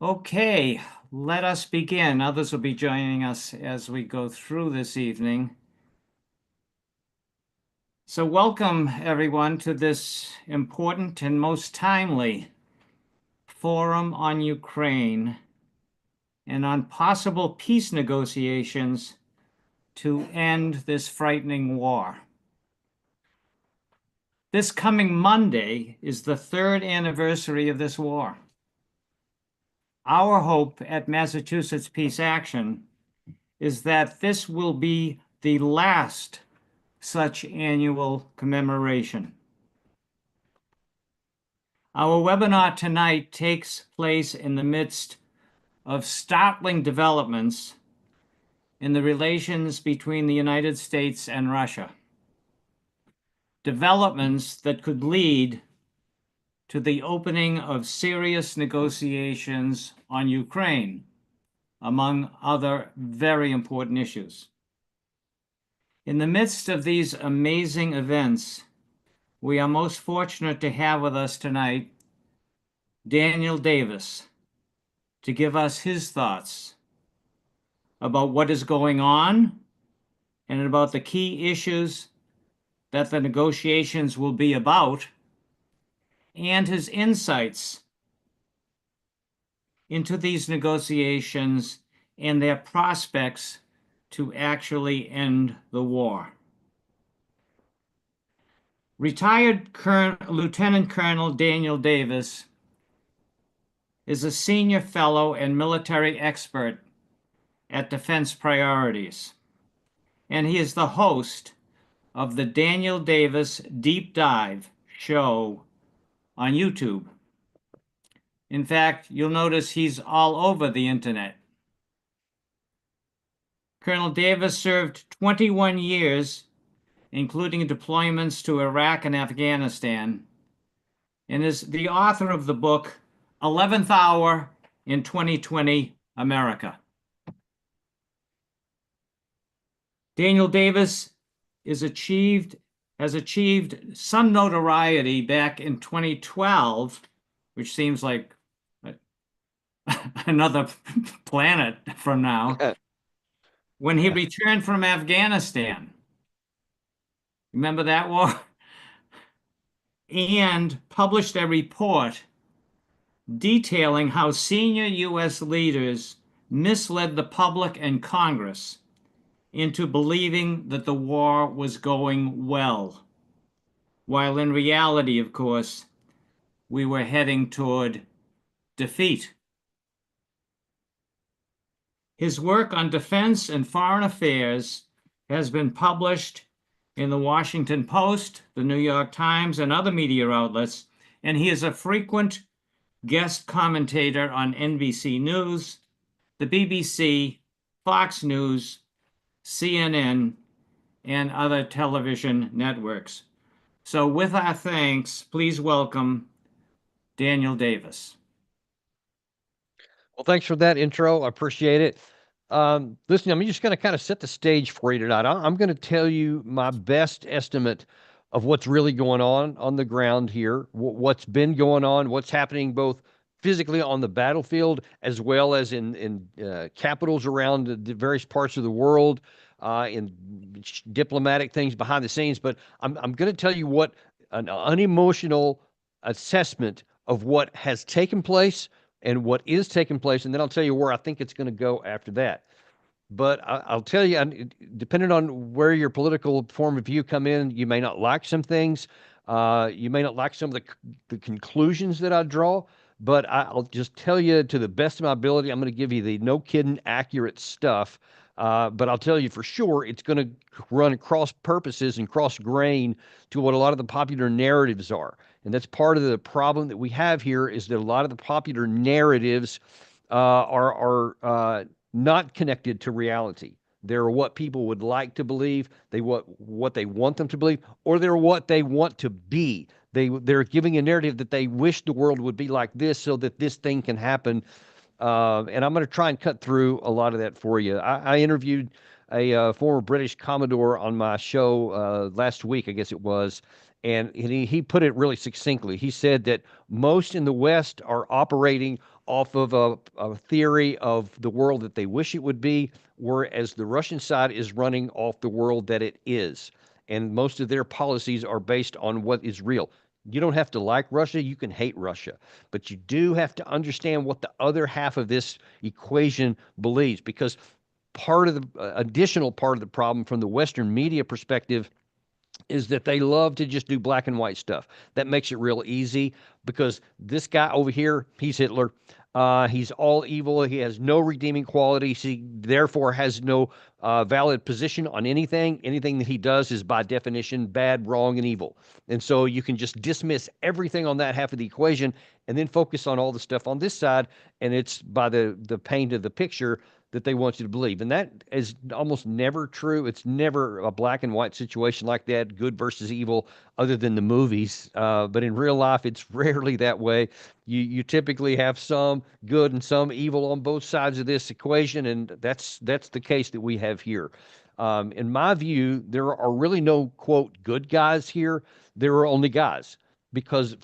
Okay, let us begin. Others will be joining us as we go through this evening. So welcome, everyone, to this important and most timely forum on Ukraine and on possible peace negotiations to end this frightening war. This coming Monday is the third anniversary of this war. Our hope at Massachusetts Peace Action is that this will be the last such annual commemoration. Our webinar tonight takes place in the midst of startling developments in the relations between the United States and Russia. Developments that could lead to the opening of serious negotiations on Ukraine, among other very important issues. In the midst of these amazing events, we are most fortunate to have with us tonight Daniel Davis to give us his thoughts about what is going on and about the key issues that the negotiations will be about, and his insights into these negotiations and their prospects to actually end the war. Retired Lieutenant Colonel Daniel Davis is a senior fellow and military expert at Defense Priorities, and he is the host of the Daniel Davis Deep Dive show on YouTube. In fact, you'll notice he's all over the internet. Colonel Davis served 21 years, including deployments to Iraq and Afghanistan, and is the author of the book 11th Hour in 2020 America. Daniel Davis has achieved some notoriety back in 2012, which seems like another planet from now, when he returned from Afghanistan. Remember that war? And published a report detailing how senior U.S. leaders misled the public and Congress into believing that the war was going well, while in reality, of course, we were heading toward defeat. His work on defense and foreign affairs has been published in the Washington Post, the New York Times, and other media outlets, and he is a frequent guest commentator on NBC News, the BBC, Fox News, CNN, and other television networks. So with our thanks, please welcome Daniel Davis. Well, thanks for that intro. I appreciate it. Listen, I'm just going to kind of set the stage for you tonight. I'm going to tell you my best estimate of what's really going on the ground here, what's been going on, what's happening both physically on the battlefield as well as in capitals around the various parts of the world, in diplomatic things behind the scenes. But I'm going to tell you what an unemotional assessment of what has taken place and what is taking place, and then I'll tell you where I think it's going to go after that. But I'll tell you, depending on where your political form of view come in, you may not like some things. You may not like some of the conclusions that I draw, but I'll just tell you to the best of my ability, I'm going to give you the no kidding accurate stuff. But I'll tell you for sure, it's going to run cross purposes and cross grain to what a lot of the popular narratives are. And that's part of the problem that we have here is that a lot of the popular narratives are not connected to reality. They're what people would like to believe, what they want them to believe, or they're what they want to be. They're giving a narrative that they wish the world would be like this so that this thing can happen. And I'm going to try and cut through a lot of that for you. I interviewed a former British Commodore on my show last week, I guess it was, and he put it really succinctly. He said that most in the West are operating off of a theory of the world that they wish it would be, whereas the Russian side is running off the world that it is. And most of their policies are based on what is real. You don't have to like Russia, you can hate Russia, but you do have to understand what the other half of this equation believes, because part of the additional part of the problem from the Western media perspective is that they love to just do black and white stuff. That makes it real easy because this guy over here, he's Hitler. He's all evil. He has no redeeming qualities. He therefore has no valid position on anything. Anything that he does is by definition bad, wrong, and evil. And so you can just dismiss everything on that half of the equation and then focus on all the stuff on this side. And it's by the paint of the picture that they want you to believe. And that is almost never true. It's never a black and white situation like that, good versus evil, other than the movies. But in real life, it's rarely that way. You typically have some good and some evil on both sides of this equation, and that's the case that we have here. In my view, there are really no, quote, good guys here. There are only guys. Because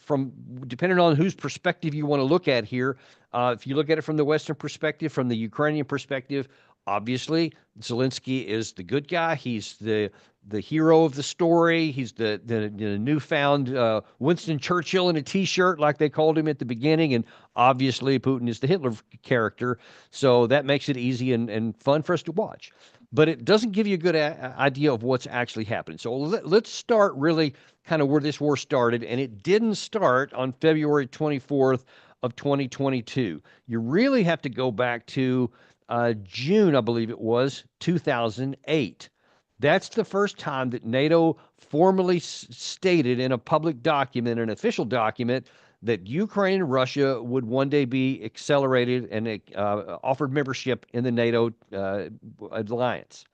depending on whose perspective you want to look at here, if you look at it from the Western perspective, from the Ukrainian perspective, obviously Zelensky is the good guy. He's the hero of the story. He's the newfound Winston Churchill in a T-shirt, like they called him at the beginning. And obviously Putin is the Hitler character. So that makes it easy and fun for us to watch. But it doesn't give you a good idea of what's actually happening. So let's start really kind of where this war started. And it didn't start on February 24th of 2022. You really have to go back to June, I believe it was, 2008. That's the first time that NATO formally stated in a public document, an official document, that Ukraine and Russia would one day be accelerated and offered membership in the NATO alliance.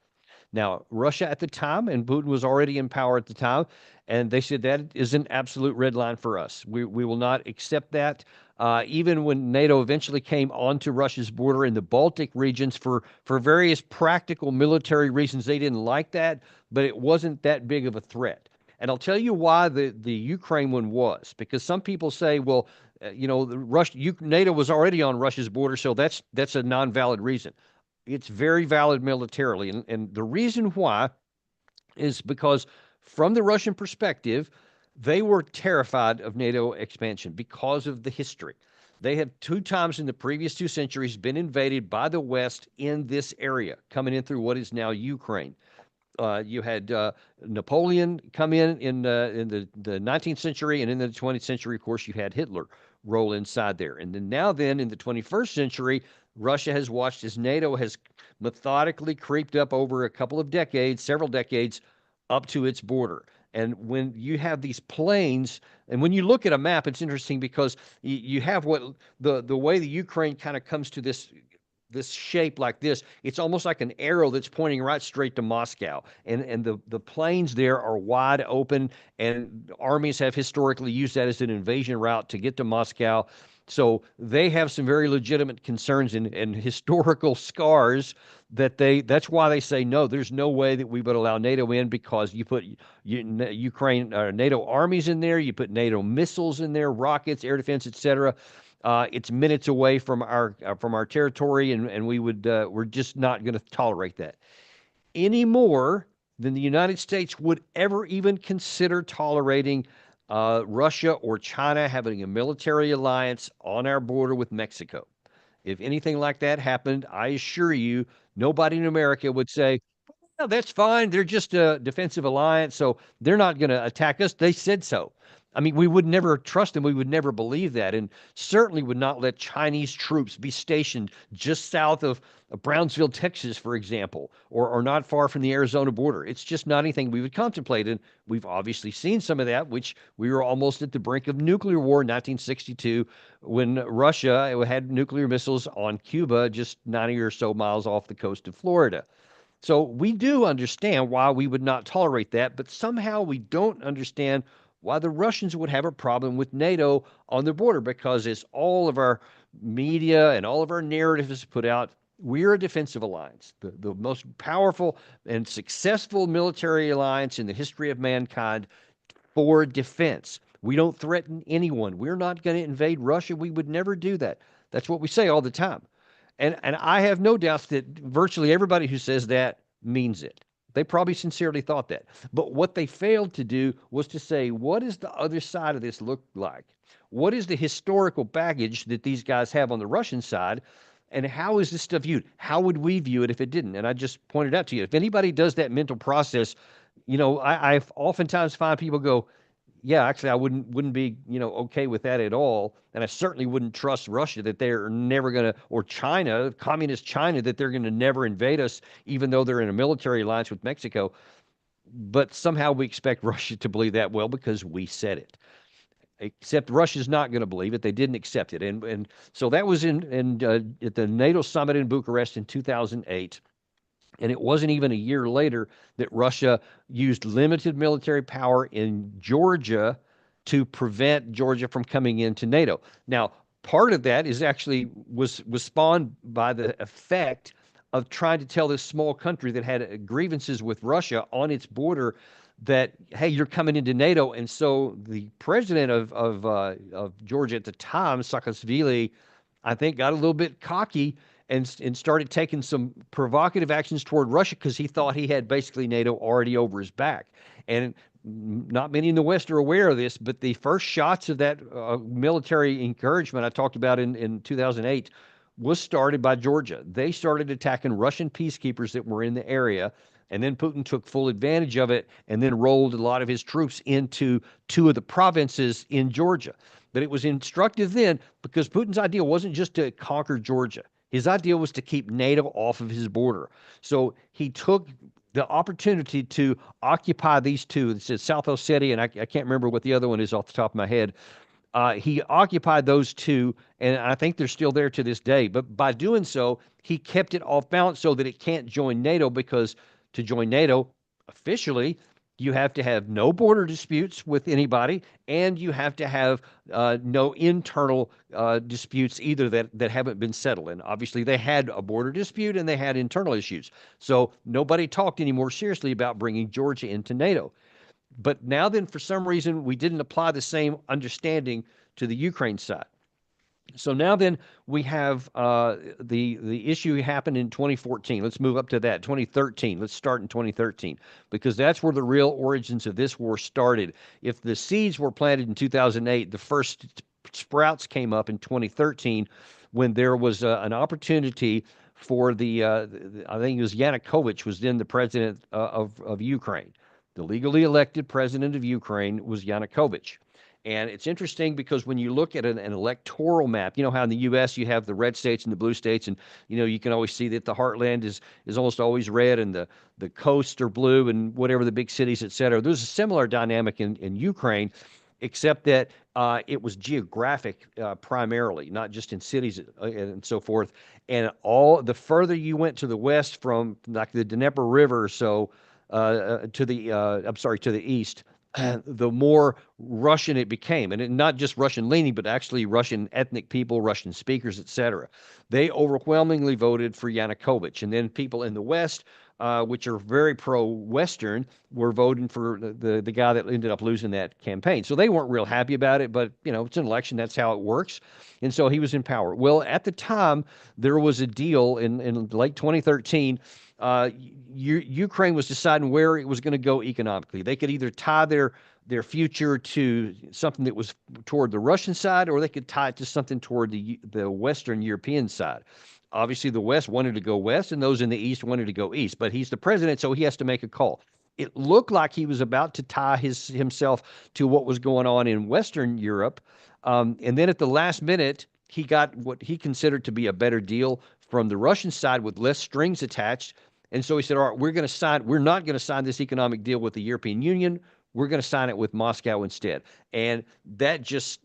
Now, Russia at the time, and Putin was already in power at the time, and they said that is an absolute red line for us. We will not accept that. Even when NATO eventually came onto Russia's border in the Baltic regions for various practical military reasons, they didn't like that, but it wasn't that big of a threat. And I'll tell you why the Ukraine one was, because some people say, well, NATO was already on Russia's border, so that's a non-valid reason. It's very valid militarily. And the reason why is because from the Russian perspective, they were terrified of NATO expansion because of the history. They have 2 times in the previous 2 centuries been invaded by the West in this area, coming in through what is now Ukraine. You had Napoleon come in the 19th century, and in the 20th century, of course, you had Hitler roll inside there. And then in the 21st century, Russia has watched as NATO has methodically creeped up over a couple of decades, several decades, up to its border. And when you have these planes, and when you look at a map, it's interesting because you have what the way the Ukraine kind of comes to this shape like this. It's almost like an arrow that's pointing right straight to Moscow. And the plains there are wide open, and armies have historically used that as an invasion route to get to Moscow. So they have some very legitimate concerns and historical scars that's why they say, no, there's no way that we would allow NATO in, because you put Ukraine NATO armies in there, you put NATO missiles in there, rockets, air defense, etc. It's minutes away from our territory, and we're just not going to tolerate that any more than the United States would ever even consider tolerating Russia or China having a military alliance on our border with Mexico. If anything like that happened, I assure you, nobody in America would say, "No, that's fine. They're just a defensive alliance, so they're not going to attack us. They said so." I mean, we would never trust them. We would never believe that, and certainly would not let Chinese troops be stationed just south of Brownsville, Texas, for example, or not far from the Arizona border. It's just not anything we would contemplate, and we've obviously seen some of that, which we were almost at the brink of nuclear war in 1962 when Russia had nuclear missiles on Cuba just 90 or so miles off the coast of Florida. So we do understand why we would not tolerate that, but somehow we don't understand why the Russians would have a problem with NATO on the border, because as all of our media and all of our narratives put out, we're a defensive alliance, the most powerful and successful military alliance in the history of mankind for defense. We don't threaten anyone. We're not going to invade Russia. We would never do that. That's what we say all the time. And I have no doubt that virtually everybody who says that means it. They probably sincerely thought that. But what they failed to do was to say, what does the other side of this look like? What is the historical baggage that these guys have on the Russian side? And how is this stuff viewed? How would we view it if it didn't? And I just pointed out to you, if anybody does that mental process, I oftentimes find people go, yeah, actually, I wouldn't be, okay with that at all. And I certainly wouldn't trust Russia that they're never going to, or China, communist China, that they're going to never invade us, even though they're in a military alliance with Mexico. But somehow we expect Russia to believe that, well, because we said it. Except Russia's not going to believe it. They didn't accept it. And so that was at the NATO summit in Bucharest in 2008. And it wasn't even a year later that Russia used limited military power in Georgia to prevent Georgia from coming into NATO. Now, part of that is actually was spawned by the effect of trying to tell this small country that had grievances with Russia on its border that, hey, you're coming into NATO. And so the president of Georgia at the time, Saakashvili, I think, got a little bit cocky and started taking some provocative actions toward Russia because he thought he had basically NATO already over his back. And not many in the West are aware of this, but the first shots of that military encouragement I talked about in 2008 was started by Georgia. They started attacking Russian peacekeepers that were in the area, and then Putin took full advantage of it and then rolled a lot of his troops into two of the provinces in Georgia. But it was instructive then because Putin's idea wasn't just to conquer Georgia. His idea was to keep NATO off of his border. So he took the opportunity to occupy these two. It says South Ossetia, and I can't remember what the other one is off the top of my head. He occupied those two, and I think they're still there to this day. But by doing so, he kept it off balance so that it can't join NATO, because to join NATO officially, you have to have no border disputes with anybody, and you have to have no internal disputes either that haven't been settled. And obviously, they had a border dispute and they had internal issues. So nobody talked any more seriously about bringing Georgia into NATO. But now then, for some reason, we didn't apply the same understanding to the Ukraine side. So now then, we have the issue happened in 2014. Let's move up to that. 2013. Let's start in 2013, because that's where the real origins of this war started. If the seeds were planted in 2008, the first sprouts came up in 2013 when there was an opportunity for I think it was Yanukovych was then the president of Ukraine. The legally elected president of Ukraine was Yanukovych. And it's interesting because when you look at an electoral map, you know how in the U.S. you have the red states and the blue states, and you can always see that the heartland is almost always red, and the coasts are blue, and whatever the big cities, et cetera. There's a similar dynamic in Ukraine, except that it was geographic primarily, not just in cities and so forth. And the further you went to the west from like the Dnieper River or so to the east, the more Russian it became. And not just Russian leaning, but actually Russian ethnic people, Russian speakers, etc. They overwhelmingly voted for Yanukovych. And then people in the West, which are very pro-Western, were voting for the guy that ended up losing that campaign. So they weren't real happy about it, but it's an election. That's how it works. And so he was in power. Well, at the time, there was a deal in late 2013. Ukraine was deciding where it was going to go economically. They could either tie their future to something that was toward the Russian side, or they could tie it to something toward the Western European side. Obviously, the West wanted to go west, and those in the East wanted to go east. But he's the president, so he has to make a call. It looked like he was about to tie himself to what was going on in Western Europe. And then at the last minute, he got what he considered to be a better deal from the Russian side with less strings attached. And so he said, all right, we're not going to sign this economic deal with the European Union. We're going to sign it with Moscow instead. And that just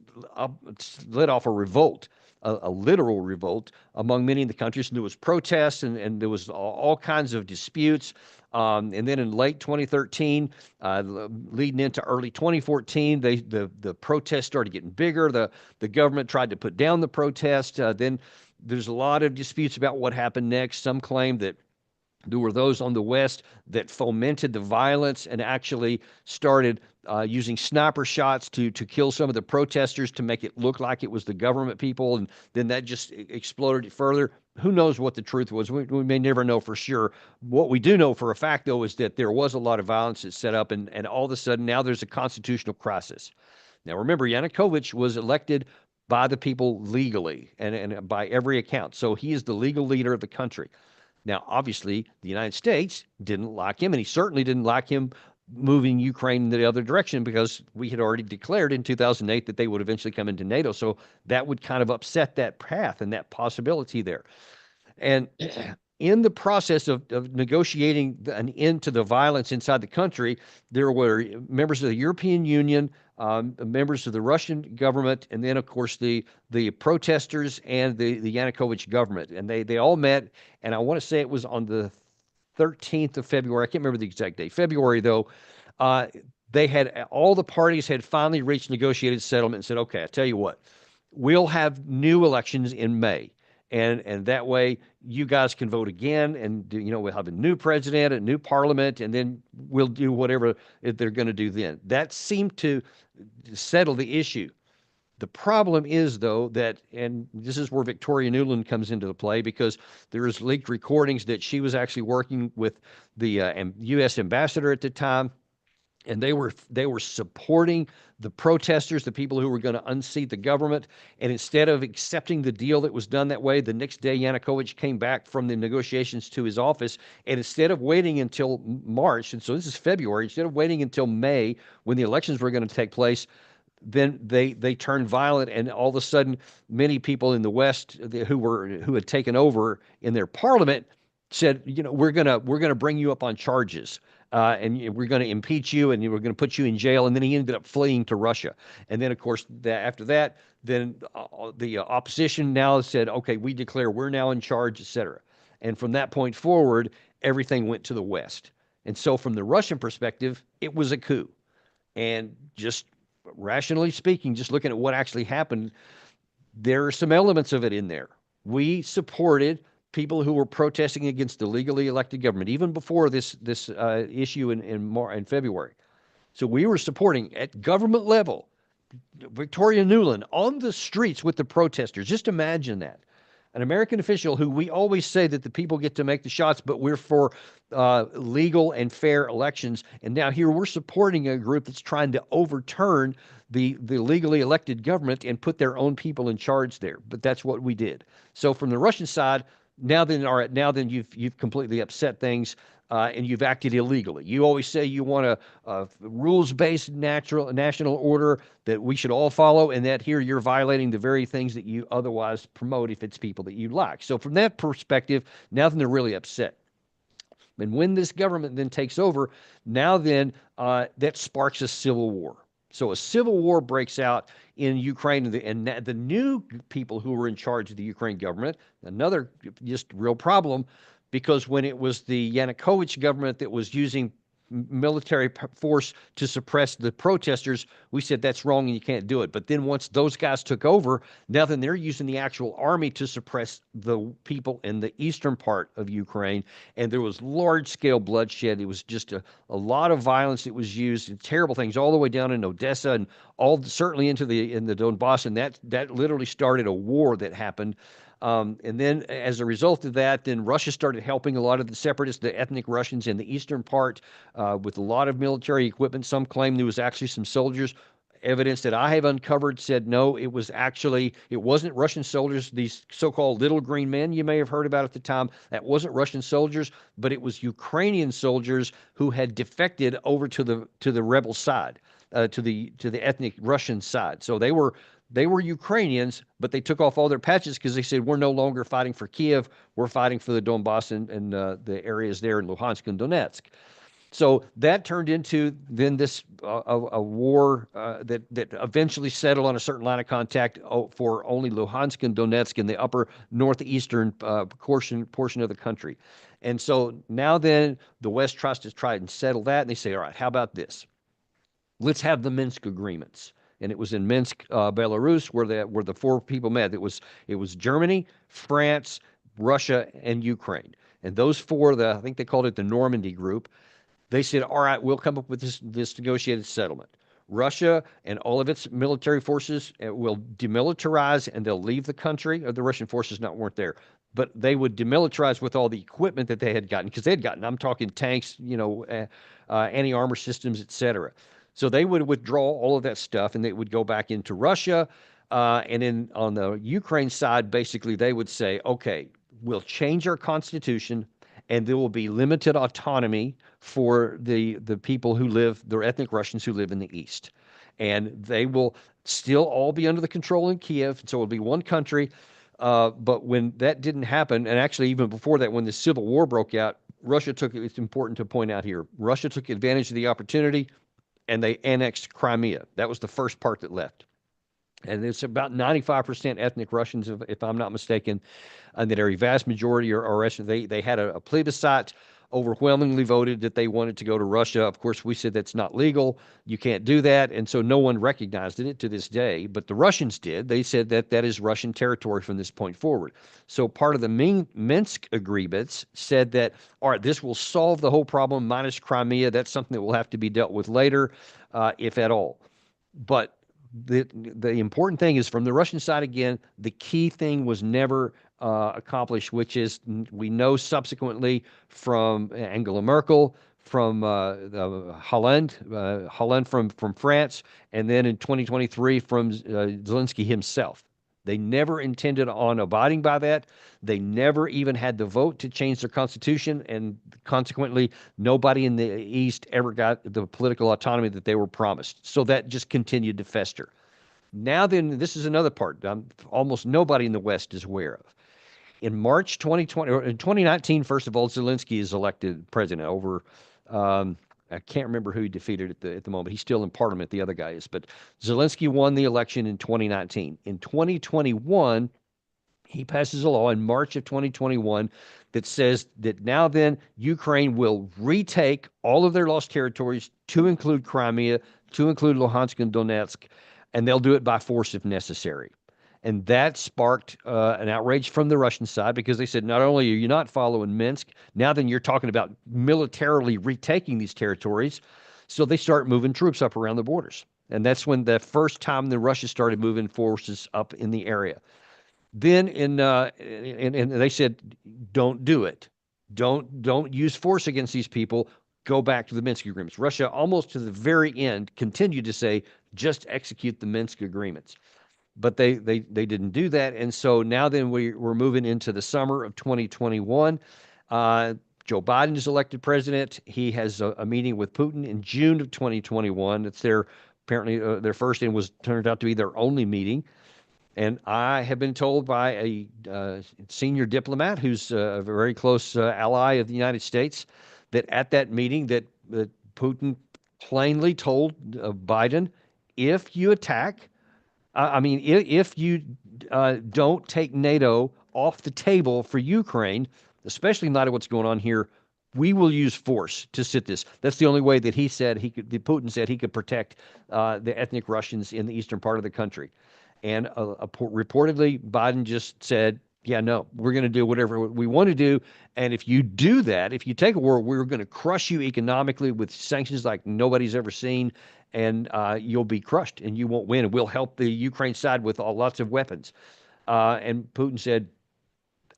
lit off a revolt, a literal revolt among many of the countries. And there was protests, and there was all kinds of disputes. And then in late 2013, leading into early 2014, the protests started getting bigger. The government tried to put down the protest. Then there's a lot of disputes about what happened next. Some claim that There were those on the West that fomented the violence and actually started using sniper shots to kill some of the protesters to make it look like it was the government people, and then that just exploded it further. Who knows what the truth was? We may never know for sure. What we do know for a fact, though, is that there was a lot of violence that set up, and all of a sudden now there's a constitutional crisis. Now, remember, Yanukovych was elected by the people legally and by every account. So he is the legal leader of the country. Now, obviously, the United States didn't like him, and he certainly didn't like him moving Ukraine in the other direction, because we had already declared in 2008 that they would eventually come into NATO. So that would kind of upset that path and that possibility there. And in the process of negotiating an end to the violence inside the country, there were members of the European Union, members of the Russian government, and then, of course, the protesters and the Yanukovych government. And they all met, and I want to say it was on the 13th of February. I can't remember the exact date. February, though. All the parties had finally reached negotiated settlement and said, okay, I tell you what, we'll have new elections in May. And that way you guys can vote again, and we'll have a new president, a new parliament, and then we'll do whatever they're going to do then. That seemed to settle the issue. The problem is, though, that, and this is where Victoria Nuland comes into the play, because there is leaked recordings that she was actually working with the U.S. ambassador at the time, and they were supporting the protesters, the people who were going to unseat the government. And instead of accepting the deal that was done that way, the next day Yanukovych came back from the negotiations to his office, and instead of waiting until March, and so this is February, instead of waiting until May when the elections were going to take place, then they turned violent, and all of a sudden many people in the West who had taken over in their parliament said, we're gonna bring you up on charges, and we're going to impeach you, and we're going to put you in jail. And then he ended up fleeing to Russia. And then, of course, after that, then the opposition now said, okay, we declare we're now in charge, etc. And from that point forward, everything went to the West. And so from the Russian perspective, it was a coup. And just rationally speaking, just looking at what actually happened, there are some elements of it in there. We supported people who were protesting against the legally elected government, even before this issue in February. So we were supporting, at government level, Victoria Nuland on the streets with the protesters. Just imagine that. An American official who we always say that the people get to make the shots, but we're for legal and fair elections. And now here we're supporting a group that's trying to overturn the legally elected government and put their own people in charge there. But that's what we did. So from the Russian side, now then you've completely upset things, and you've acted illegally. You always say you want a rules-based national order that we should all follow, and that here you're violating the very things that you otherwise promote if it's people that you like. So from that perspective, now then they're really upset. And when this government then takes over, now then that sparks a civil war. So a civil war breaks out in Ukraine, and the new people who were in charge of the Ukraine government, another just real problem, because when it was the Yanukovych government that was using military force to suppress the protesters, we said that's wrong and you can't do it. But then once those guys took over, now then they're using the actual army to suppress the people in the eastern part of Ukraine, and there was large-scale bloodshed. It was just a lot of violence that was used, and terrible things all the way down in Odessa and certainly in the Donbass, and that literally started a war that happened. And then as a result of that, then Russia started helping a lot of the separatists, the ethnic Russians in the eastern part, with a lot of military equipment. Some claim there was actually some soldiers. Evidence that I have uncovered said no, it wasn't Russian soldiers, these so-called little green men you may have heard about at the time. That wasn't Russian soldiers, but it was Ukrainian soldiers who had defected over to the rebel side, to the ethnic Russian side. So they were Ukrainians, but they took off all their patches because they said, we're no longer fighting for Kiev, we're fighting for the Donbass and the areas there in Luhansk and Donetsk. So that turned into then this a war that eventually settled on a certain line of contact for only Luhansk and Donetsk in the upper northeastern portion of the country. And so now then the West tries to try and settle that, and they say, all right, how about this? Let's have the Minsk agreements. And it was in Minsk, Belarus, where the four people met. It was Germany, France, Russia, and Ukraine. And those four, I think they called it the Normandy Group, they said, all right, we'll come up with this negotiated settlement. Russia and all of its military forces will demilitarize and they'll leave the country. Or the Russian forces weren't there, but they would demilitarize with all the equipment that they had gotten, because they had gotten, I'm talking tanks, anti-armor systems, etc. So they would withdraw all of that stuff and they would go back into Russia. And then on the Ukraine side, basically, they would say, okay, we'll change our constitution and there will be limited autonomy for the people who live, the ethnic Russians who live in the East. And they will still all be under the control in Kiev. So it'll be one country. But when that didn't happen, and actually even before that, when the Civil War broke out, it's important to point out here, Russia took advantage of the opportunity and they annexed Crimea. That was the first part that left. And it's about 95% ethnic Russians, if I'm not mistaken, and that a vast majority are Russian. They had a plebiscite, overwhelmingly voted that they wanted to go to Russia. Of course, we said that's not legal. You can't do that. And so no one recognized it to this day. But the Russians did. They said that that is Russian territory from this point forward. So part of the Minsk agreements said that, all right, this will solve the whole problem minus Crimea. That's something that will have to be dealt with later, if at all. But the important thing is, from the Russian side, again, the key thing was never accomplished, which is, we know subsequently from Angela Merkel, from Holland from France, and then in 2023 from Zelensky himself. They never intended on abiding by that. They never even had the vote to change their constitution, and consequently, nobody in the East ever got the political autonomy that they were promised. So that just continued to fester. Now then, this is another part almost nobody in the West is aware of. In March 2020, or in 2019, first of all, Zelensky is elected president over, I can't remember who he defeated at the moment. He's still in parliament, the other guy is. But Zelensky won the election in 2019. In 2021, he passes a law in March of 2021 that says that now then Ukraine will retake all of their lost territories, to include Crimea, to include Luhansk and Donetsk, and they'll do it by force if necessary. And that sparked an outrage from the Russian side, because they said, not only are you not following Minsk, now then you're talking about militarily retaking these territories. So they start moving troops up around the borders. And that's when the first time the Russia started moving forces up in the area. Then and they said, don't do it. Don't use force against these people. Go back to the Minsk agreements. Russia, almost to the very end, continued to say, just execute the Minsk agreements. But they didn't do that. And so now then we're moving into the summer of 2021. Joe Biden is elected president. He has a meeting with Putin in June of 2021. It's apparently their first, and turned out to be their only meeting. And I have been told by a senior diplomat who's a very close ally of the United States that at that meeting that Putin plainly told Biden, if you attack, if you don't take NATO off the table for Ukraine, especially in light of what's going on here, we will use force to sit this. That's the only way that Putin said he could protect the ethnic Russians in the eastern part of the country. And reportedly, Biden just said, yeah, no, we're going to do whatever we want to do. And if you do that, if you take a war, we're going to crush you economically with sanctions like nobody's ever seen. And you'll be crushed and you won't win. And we'll help the Ukraine side with lots of weapons. And Putin said,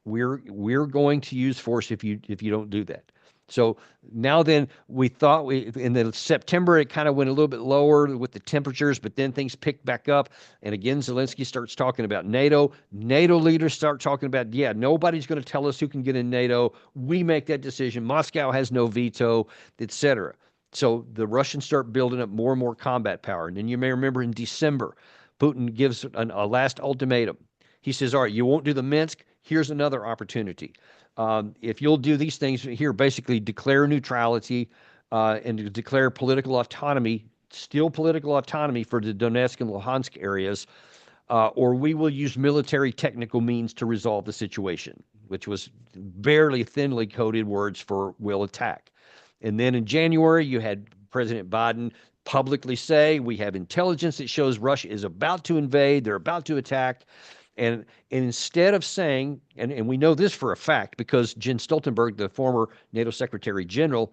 we're going to use force if you don't do that. So now then, we thought in the September, it kind of went a little bit lower with the temperatures, but then things picked back up. And again, Zelensky starts talking about NATO. NATO leaders start talking about, yeah, nobody's going to tell us who can get in NATO. We make that decision. Moscow has no veto, etc. So the Russians start building up more and more combat power. And then you may remember in December, Putin gives a last ultimatum. He says, all right, you won't do the Minsk. Here's another opportunity. If you'll do these things here, basically declare neutrality and declare political autonomy, still political autonomy for the Donetsk and Luhansk areas, or we will use military technical means to resolve the situation, which was barely thinly coded words for will attack. And then in January, you had President Biden publicly say, we have intelligence that shows Russia is about to invade, they're about to attack. And instead of saying, and we know this for a fact because Jens Stoltenberg, the former NATO Secretary General,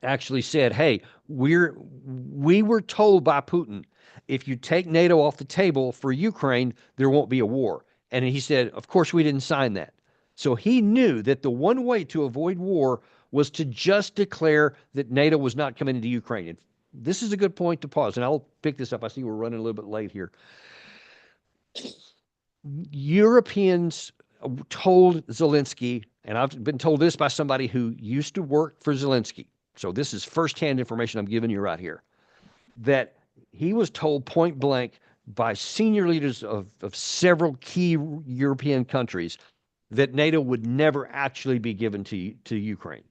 actually said, hey, we were told by Putin, if you take NATO off the table for Ukraine, there won't be a war. And he said, of course, we didn't sign that. So he knew that the one way to avoid war was to just declare that NATO was not coming into Ukraine. And this is a good point to pause, and I'll pick this up. I see we're running a little bit late here. Europeans told Zelensky, and I've been told this by somebody who used to work for Zelensky, so this is firsthand information I'm giving you right here, that he was told point blank by senior leaders of several key European countries that NATO would never actually be given to Ukraine.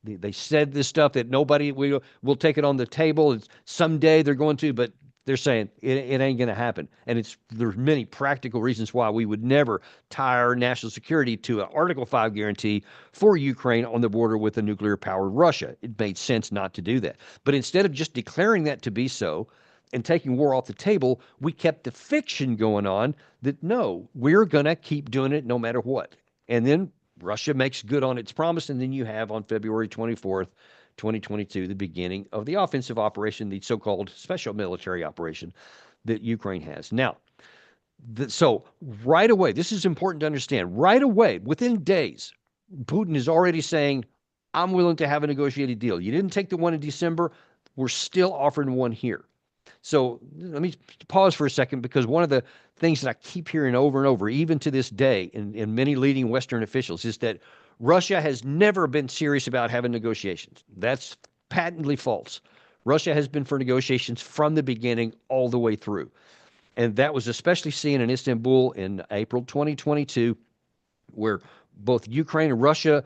They said this stuff that nobody will take it on the table. It's someday they're going to, but they're saying it ain't going to happen. And there's many practical reasons why we would never tie our national security to an Article 5 guarantee for Ukraine on the border with a nuclear-powered Russia. It made sense not to do that. But instead of just declaring that to be so and taking war off the table, we kept the fiction going on that, no, we're going to keep doing it no matter what. And then Russia makes good on its promise, and then you have on February 24th, 2022, the beginning of the offensive operation, the so-called special military operation that Ukraine has. Now, so right away, this is important to understand, right away, within days, Putin is already saying, I'm willing to have a negotiated deal. You didn't take the one in December. We're still offering one here. So let me pause for a second, because one of the things that I keep hearing over and over, even to this day, in many leading Western officials, is that Russia has never been serious about having negotiations. That's patently false. Russia has been for negotiations from the beginning all the way through. And that was especially seen in Istanbul in April 2022, where both Ukraine and Russia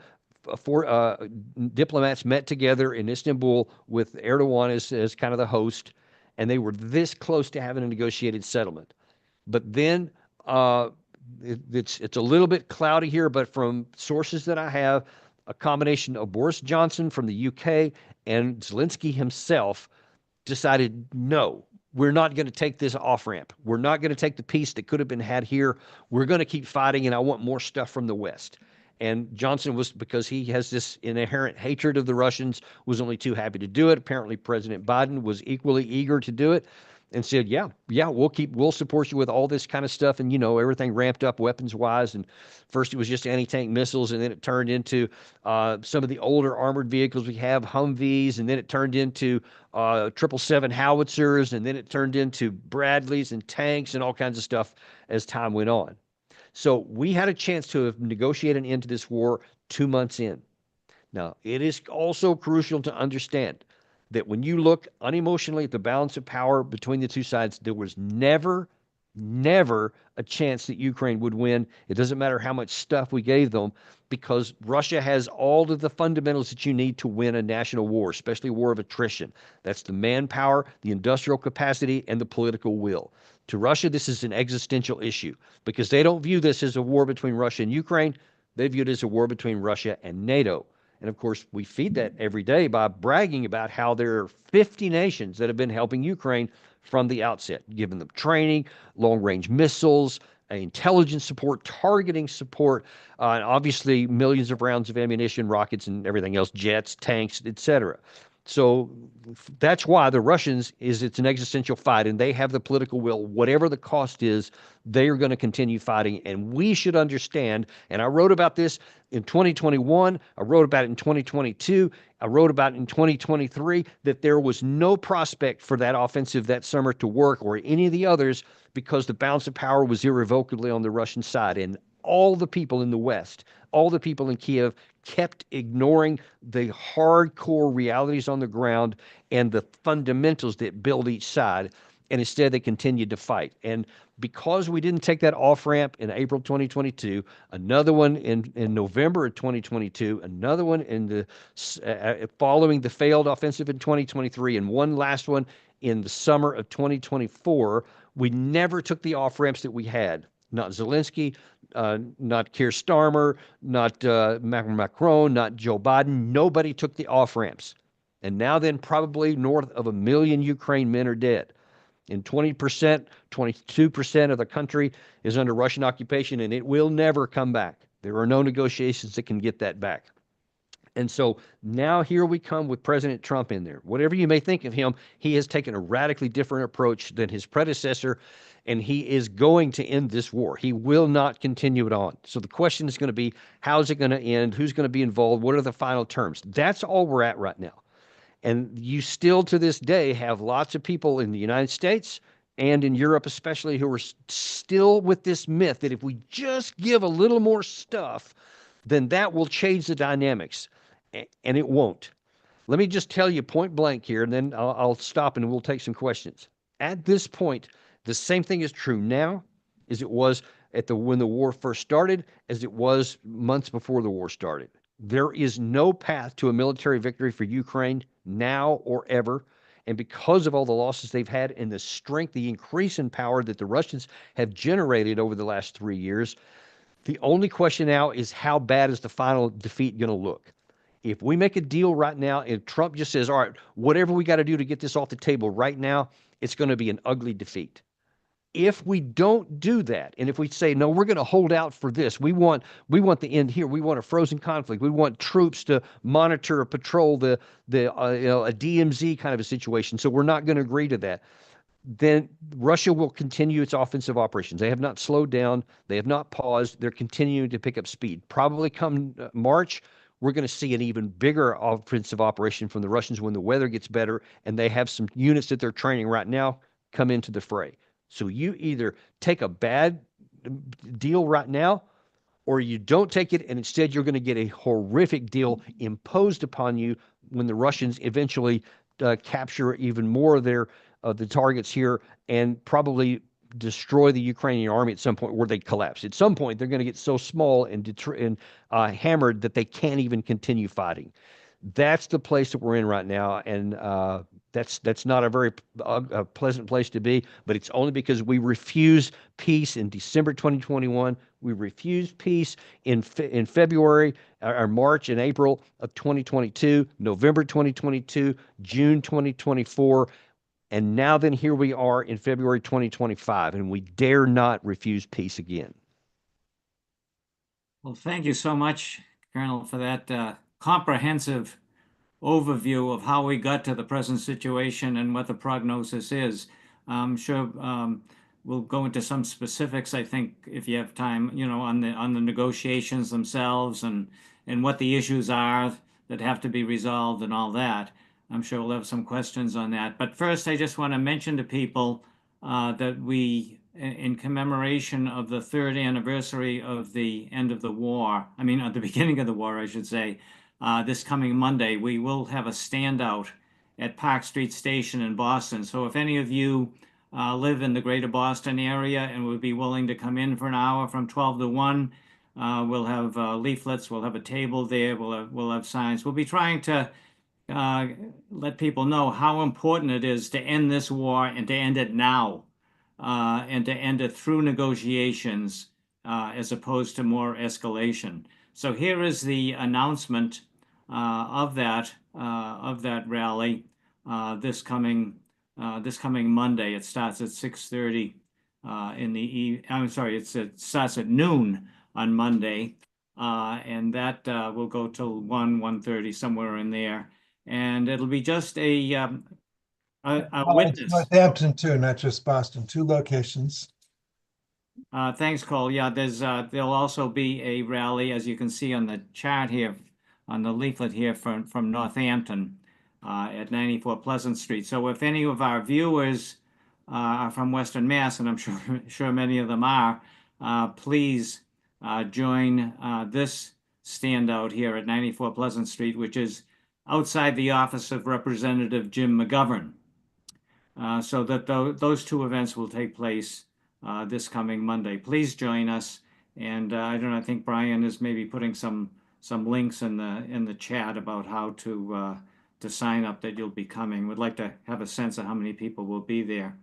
diplomats met together in Istanbul with Erdogan as kind of the host, and they were this close to having a negotiated settlement. But then it's a little bit cloudy here, but from sources that I have, a combination of Boris Johnson from the UK and Zelensky himself decided, no, we're not going to take this off-ramp. We're not going to take the peace that could have been had here. We're going to keep fighting, and I want more stuff from the West. And Johnson was, because he has this inherent hatred of the Russians, was only too happy to do it. Apparently, President Biden was equally eager to do it and said, yeah, we'll support you with all this kind of stuff. And, everything ramped up weapons-wise. And first it was just anti-tank missiles, and then it turned into some of the older armored vehicles we have, Humvees, and then it turned into 777 howitzers, and then it turned into Bradleys and tanks and all kinds of stuff as time went on. So we had a chance to have negotiated an end to this war 2 months in. Now, it is also crucial to understand that when you look unemotionally at the balance of power between the two sides, there was never a chance that Ukraine would win. It doesn't matter how much stuff we gave them, because Russia has all of the fundamentals that you need to win a national war, especially a war of attrition. That's the manpower, the industrial capacity, and the political will. To Russia, this is an existential issue, because they don't view this as a war between Russia and Ukraine. They view it as a war between Russia and NATO. And of course, we feed that every day by bragging about how there are 50 nations that have been helping Ukraine from the outset, giving them training, long-range missiles, intelligence support, targeting support, and obviously millions of rounds of ammunition, rockets, and everything else, jets, tanks, etc. So that's why the Russians it's an existential fight, and they have the political will. Whatever the cost is, they are going to continue fighting, and we should understand, and I wrote about this in 2021, I wrote about it in 2022, I wrote about it in 2023, that there was no prospect for that offensive that summer to work, or any of the others, because the balance of power was irrevocably on the Russian side. And all the people in the West, all the people in Kiev, kept ignoring the hardcore realities on the ground and the fundamentals that build each side. And instead, they continued to fight. And because we didn't take that off-ramp in April 2022, another one in November of 2022, another one in the following the failed offensive in 2023, and one last one in the summer of 2024, we never took the off-ramps that we had. Not Zelensky, not Keir Starmer, not Macron, not Joe Biden. Nobody took the off-ramps. And now then, probably north of 1 million Ukraine men are dead. And 20%, 22% of the country is under Russian occupation, and it will never come back. There are no negotiations that can get that back. And so now here we come with President Trump in there. Whatever you may think of him, he has taken a radically different approach than his predecessor, and he is going to end this war. He will not continue it on. So the question is going to be, how's it going to end? Who's going to be involved? What are the final terms? That's all we're at right now. And you still to this day have lots of people in the United States and in Europe especially who are still with this myth that if we just give a little more stuff, then that will change the dynamics. And it won't. Let me just tell you point blank here, and then I'll stop and we'll take some questions. At this point, the same thing is true now as it was when the war first started, as it was months before the war started. There is no path to a military victory for Ukraine now or ever. And because of all the losses they've had and the strength, the increase in power that the Russians have generated over the last 3 years, the only question now is how bad is the final defeat going to look? If we make a deal right now, if Trump just says, all right, whatever we got to do to get this off the table right now, it's going to be an ugly defeat. If we don't do that, and if we say, no, we're going to hold out for this, we want the end here. We want a frozen conflict. We want troops to monitor or patrol a DMZ kind of a situation. So we're not going to agree to that. Then Russia will continue its offensive operations. They have not slowed down. They have not paused. They're continuing to pick up speed. Probably come March, we're going to see an even bigger offensive operation from the Russians when the weather gets better and they have some units that they're training right now come into the fray. So you either take a bad deal right now or you don't take it, and instead you're going to get a horrific deal imposed upon you when the Russians eventually capture even more of the targets here and probably destroy the Ukrainian army at some point where they collapse. At some point, they're going to get so small and hammered that they can't even continue fighting. That's the place that we're in right now, and that's not a very pleasant place to be, but it's only because we refused peace in December 2021. We refused peace in February, or March and April of 2022, November 2022, June 2024, and now then here we are in February 2025, and we dare not refuse peace again. Well, thank you so much, Colonel, for that comprehensive overview of how we got to the present situation and what the prognosis is. I'm sure we'll go into some specifics, I think, if you have time, on the negotiations themselves and what the issues are that have to be resolved and all that. I'm sure we'll have some questions on that. But first, I just want to mention to people that we, in commemoration of the 3rd anniversary of the end of the war, at the beginning of the war, I should say, this coming Monday, we will have a standout at Park Street Station in Boston. So if any of you live in the greater Boston area and would be willing to come in for an hour from 12 to 1, we'll have leaflets, we'll have a table there, we'll have signs. We'll be trying to let people know how important it is to end this war and to end it now, and to end it through negotiations as opposed to more escalation. So here is the announcement of that rally this coming Monday. It starts at 6:30 in the it starts at noon on Monday, and that will go till 1:30, somewhere in there. And it'll be just a witness. Northampton too, not just Boston. 2 locations. Thanks, Cole. Yeah, there'll also be a rally, as you can see on the chart here, on the leaflet here from Northampton at 94 Pleasant Street. So if any of our viewers are from Western Mass, and I'm sure many of them are, please join this standout here at 94 Pleasant Street, which is outside the office of Representative Jim McGovern. So that those 2 events will take place this coming Monday. Please join us. And I think Brian is maybe putting some links in the chat about how to sign up, that you'll be coming. We'd like to have a sense of how many people will be there.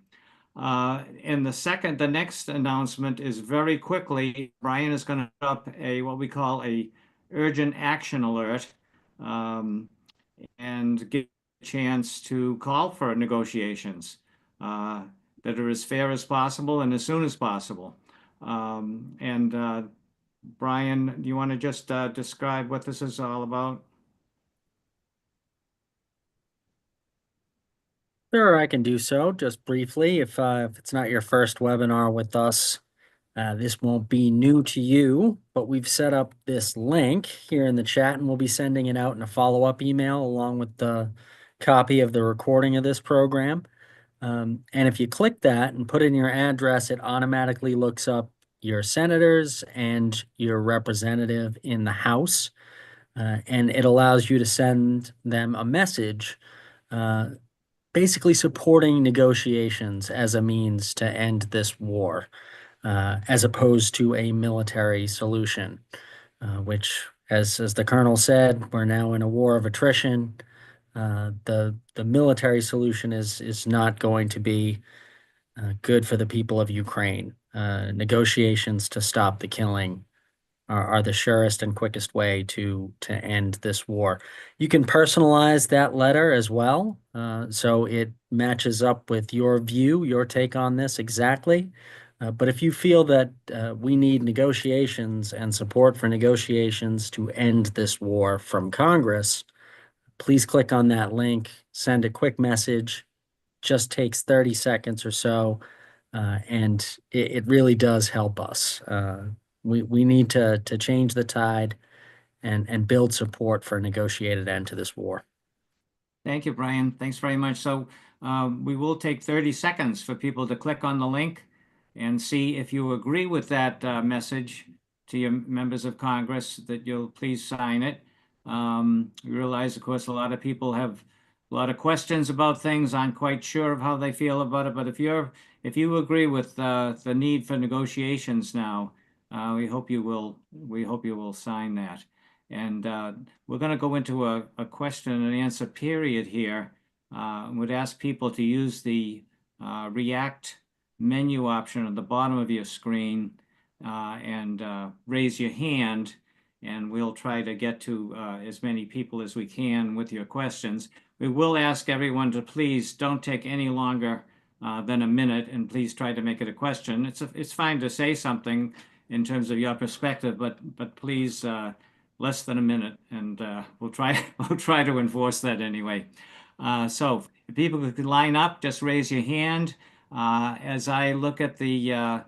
And the next announcement is very quickly, Brian is going to put up what we call a urgent action alert, and give a chance to call for negotiations. that are as fair as possible and as soon as possible. Brian, do you want to just describe what this is all about? Sure, I can do so just briefly. If it's not your first webinar with us, this won't be new to you, but we've set up this link here in the chat and we'll be sending it out in a follow-up email along with the copy of the recording of this program. And if you click that and put in your address, it automatically looks up your senators and your representative in the House. And it allows you to send them a message basically supporting negotiations as a means to end this war, as opposed to a military solution, which, as the colonel said, we're now in a war of attrition. The military solution is not going to be good for the people of Ukraine. Negotiations to stop the killing are the surest and quickest way to end this war. You can personalize that letter as well, so it matches up with your view, your take on this exactly. But if you feel that we need negotiations and support for negotiations to end this war from Congress, please click on that link, send a quick message. Just takes 30 seconds or so, and it really does help us. We need to change the tide and build support for a negotiated end to this war. Thank you, Brian. Thanks very much. So we will take 30 seconds for people to click on the link and see if you agree with that message to your members of Congress, that you'll please sign it. We realize, of course, a lot of people have a lot of questions about things, aren't quite sure of how they feel about it. But if you agree with the need for negotiations now, we hope you will sign that. And we're going to go into a question and answer period here. Would ask people to use the React menu option at the bottom of your screen and raise your hand, and we'll try to get to as many people as we can with your questions. We will ask everyone to please don't take any longer than a minute, and please try to make it a question. It's fine to say something in terms of your perspective, but please less than a minute, and we'll try to enforce that anyway. So if people could line up, just raise your hand. As I look at the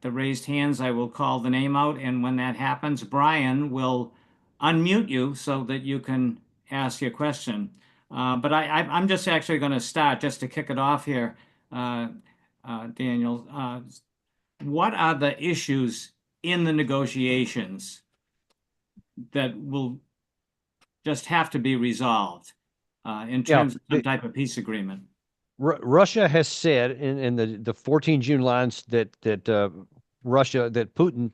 raised hands, I will call the name out, and when that happens, Brian will unmute you so that you can ask your question. But I'm just actually going to start just to kick it off here, Daniel. What are the issues in the negotiations that will just have to be resolved in terms of some type of peace agreement? Russia has said in the 14 June lines that Putin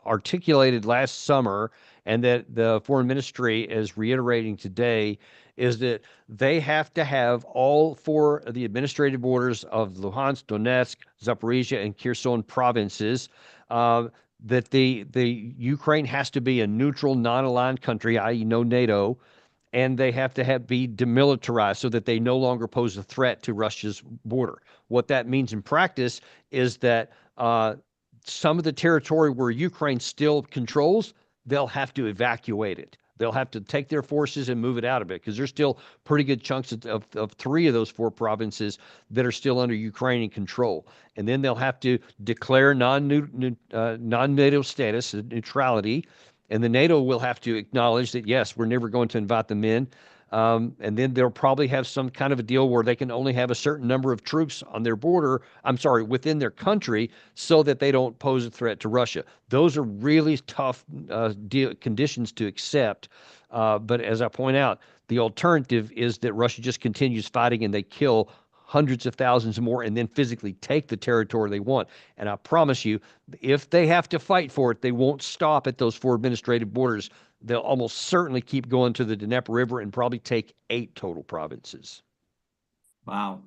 articulated last summer, and that the foreign ministry is reiterating today, is that they have to have all four of the administrative borders of Luhansk, Donetsk, Zaporizhia, and Kherson provinces. That the Ukraine has to be a neutral, non-aligned country, i.e., no NATO, and they have to be demilitarized so that they no longer pose a threat to Russia's border. What that means in practice is that some of the territory where Ukraine still controls, they'll have to evacuate it. They'll have to take their forces and move it out of it, because there's still pretty good chunks of three of those four provinces that are still under Ukrainian control. And then they'll have to declare non-NATO status, neutrality, and the NATO will have to acknowledge that, yes, we're never going to invite them in. And then they'll probably have some kind of a deal where they can only have a certain number of troops on their border, within their country, so that they don't pose a threat to Russia. Those are really tough conditions to accept. But as I point out, the alternative is that Russia just continues fighting and they kill hundreds of thousands more and then physically take the territory they want. And I promise you, if they have to fight for it, they won't stop at those four administrative borders. They'll almost certainly keep going to the Dnieper River and probably take 8 total provinces. Wow.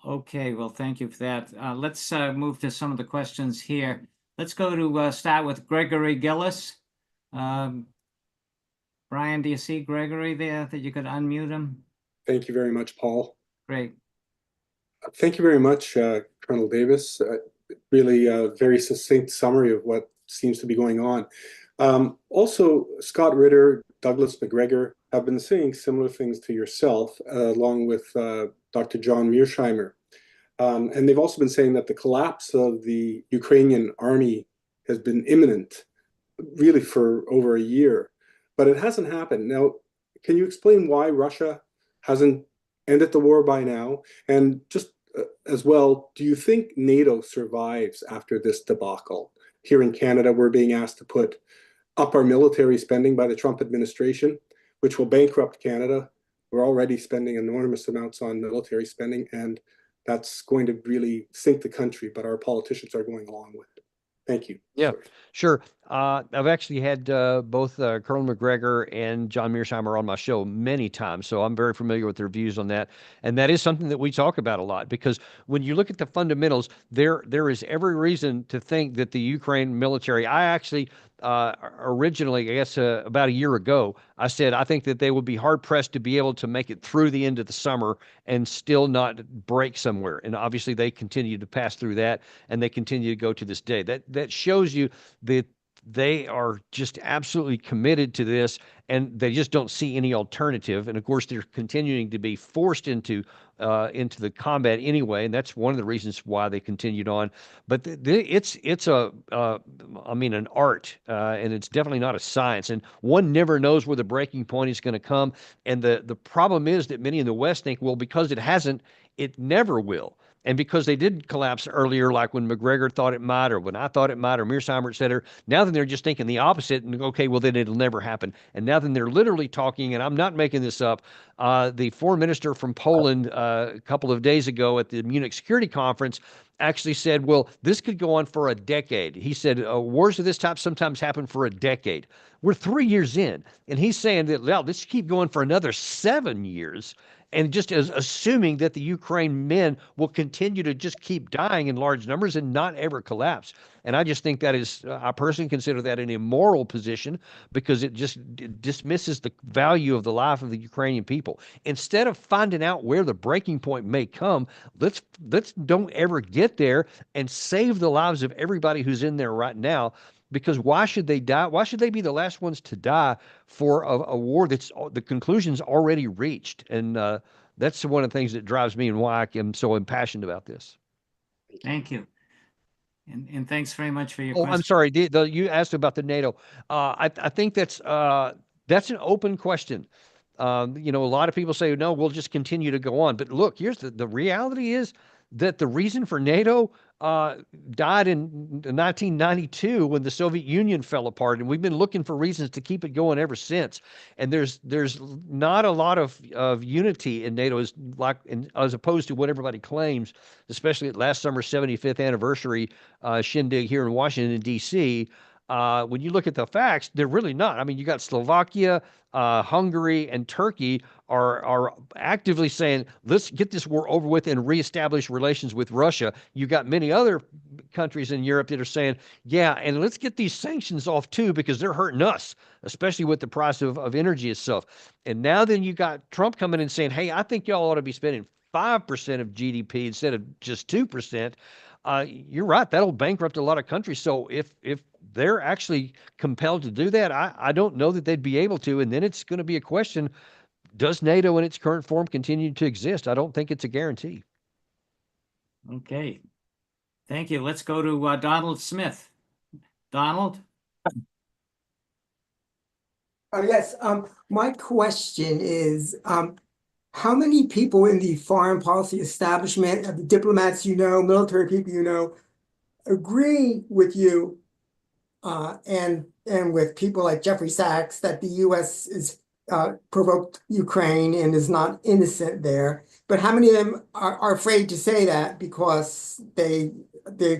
Okay, well, thank you for that. Let's move to some of the questions here. Let's go to start with Gregory Gillis. Brian, do you see Gregory there that you could unmute him? Thank you very much, Paul. Great. Thank you very much, Colonel Davis. Really a very succinct summary of what seems to be going on. Also, Scott Ritter, Douglas McGregor have been saying similar things to yourself, along with Dr. John Mearsheimer. And they've also been saying that the collapse of the Ukrainian army has been imminent, really for over a year, but it hasn't happened. Now, can you explain why Russia hasn't ended the war by now? And just as well, do you think NATO survives after this debacle? Here in Canada, we're being asked to put up our military spending by the Trump administration, which will bankrupt Canada. We're already spending enormous amounts on military spending, and that's going to really sink the country, but our politicians are going along with it. Thank you. Yeah, Sorry. sure. I've actually had both Colonel McGregor and John Mearsheimer on my show many times, so I'm very familiar with their views on that. And that is something that we talk about a lot, because when you look at the fundamentals, there is every reason to think that the Ukraine military, I actually originally, I guess about a year ago, I said I think that they would be hard pressed to be able to make it through the end of the summer and still not break somewhere. And obviously they continue to pass through that, and they continue to go to this day. That shows you that they are just absolutely committed to this, and they just don't see any alternative. And of course, they're continuing to be forced into the combat anyway, and that's one of the reasons why they continued on. But it's I mean, an art, and it's definitely not a science. And one never knows where the breaking point is going to come. And the problem is that many in the West think, well, because it hasn't, it never will. And because they did collapse earlier, like when McGregor thought it might, or when I thought it might, or Mearsheimer, et cetera, now then they're just thinking the opposite, and okay, well, then it'll never happen. And now then they're literally talking, and I'm not making this up, the foreign minister from Poland a couple of days ago at the Munich Security Conference actually said, well, this could go on for a decade. He said, wars of this type sometimes happen for a decade. We're 3 years in, and he's saying that, well, this keep going for another 7 years. And just as assuming that the Ukraine men will continue to just keep dying in large numbers and not ever collapse. And I just think that is, I personally consider that an immoral position, because it just dismisses the value of the life of the Ukrainian people. Instead of finding out where the breaking point may come, let's don't ever get there and save the lives of everybody who's in there right now. Because why should they die? Why should they be the last ones to die for a war that's the conclusion's already reached? And that's one of the things that drives me and why I am so impassioned about this. Thank you. And thanks very much for your Oh, question. I'm sorry. You asked about the NATO. I think that's an open question. A lot of people say, no, we'll just continue to go on. But look, here's the reality is that the reason for NATO died in 1992 when the Soviet Union fell apart, and we've been looking for reasons to keep it going ever since. And there's not a lot of unity in NATO as opposed to what everybody claims, especially at last summer's 75th anniversary shindig here in Washington, D.C. When you look at the facts, they're really not. I mean, you got Slovakia, Hungary, and Turkey are actively saying, let's get this war over with and reestablish relations with Russia. You got many other countries in Europe that are saying, yeah, and let's get these sanctions off too, because they're hurting us, especially with the price of energy itself. And now then you got Trump coming in saying, hey, I think y'all ought to be spending 5% of GDP instead of just 2%. You're right. That'll bankrupt a lot of countries. So if they're actually compelled to do that, I don't know that they'd be able to. And then it's going to be a question, does NATO in its current form continue to exist? I don't think it's a guarantee. Okay. Thank you. Let's go to Donald Smith. Donald? Yes. My question is, how many people in the foreign policy establishment, the diplomats military people agree with you and with people like Jeffrey Sachs that the U.S. is provoked Ukraine and is not innocent there? But how many of them are afraid to say that because they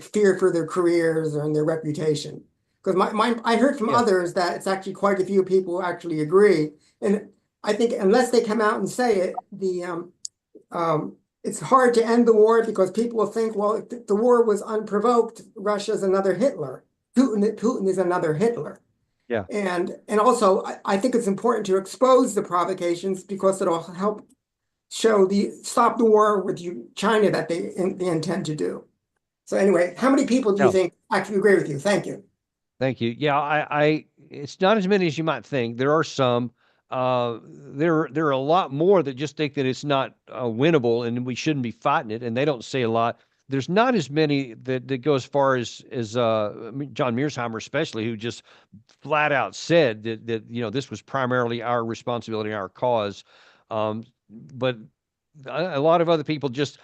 fear for their careers and their reputation? Because I heard from others that it's actually quite a few people who actually agree. And I think unless they come out and say it, it's hard to end the war, because people will think, well, if the war was unprovoked, Russia's another Hitler. Putin is another Hitler. Yeah. And also, I think it's important to expose the provocations, because it'll help stop the war with China that they intend to do. So anyway, how many people do you Yeah. think actually agree with you? Thank you. Thank you. Yeah, it's not as many as you might think. There are some. There are a lot more that just think that it's not winnable and we shouldn't be fighting it, and they don't say a lot. There's not as many that go as far as John Mearsheimer, especially, who just flat out said that this was primarily our responsibility, our cause. But a lot of other people just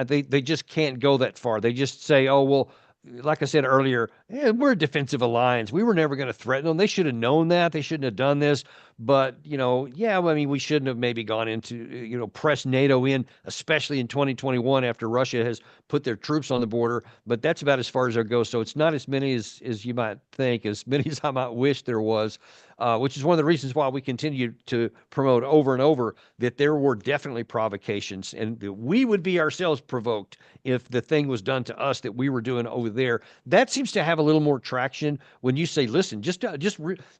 they just can't go that far. They just say, oh well, like I said earlier, we're a defensive alliance. We were never going to threaten them. They should have known that. They shouldn't have done this. But, yeah, I mean, we shouldn't have maybe gone into, press NATO in, especially in 2021 after Russia has put their troops on the border. But that's about as far as there goes. So it's not as many as you might think, as many as I might wish there was, which is one of the reasons why we continue to promote over and over that there were definitely provocations and that we would be ourselves provoked if the thing was done to us that we were doing over there. That seems to have a little more traction when you say, listen, just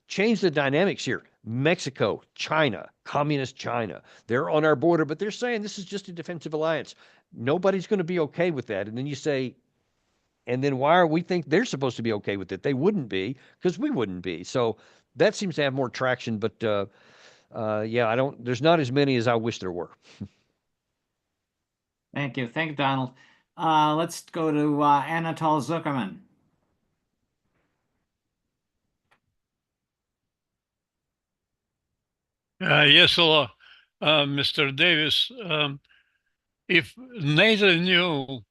change the dynamics here. Mexico, China, communist China, they're on our border, but they're saying this is just a defensive alliance. Nobody's going to be okay with that. And then you say, and then why are we think they're supposed to be okay with it? They wouldn't be, because we wouldn't be. So that seems to have more traction, but yeah, there's not as many as I wish there were. Thank you. Thank you, Donald. Let's go to Anatol Zuckerman. Yes, hello, Mr. Davis. If NATO knew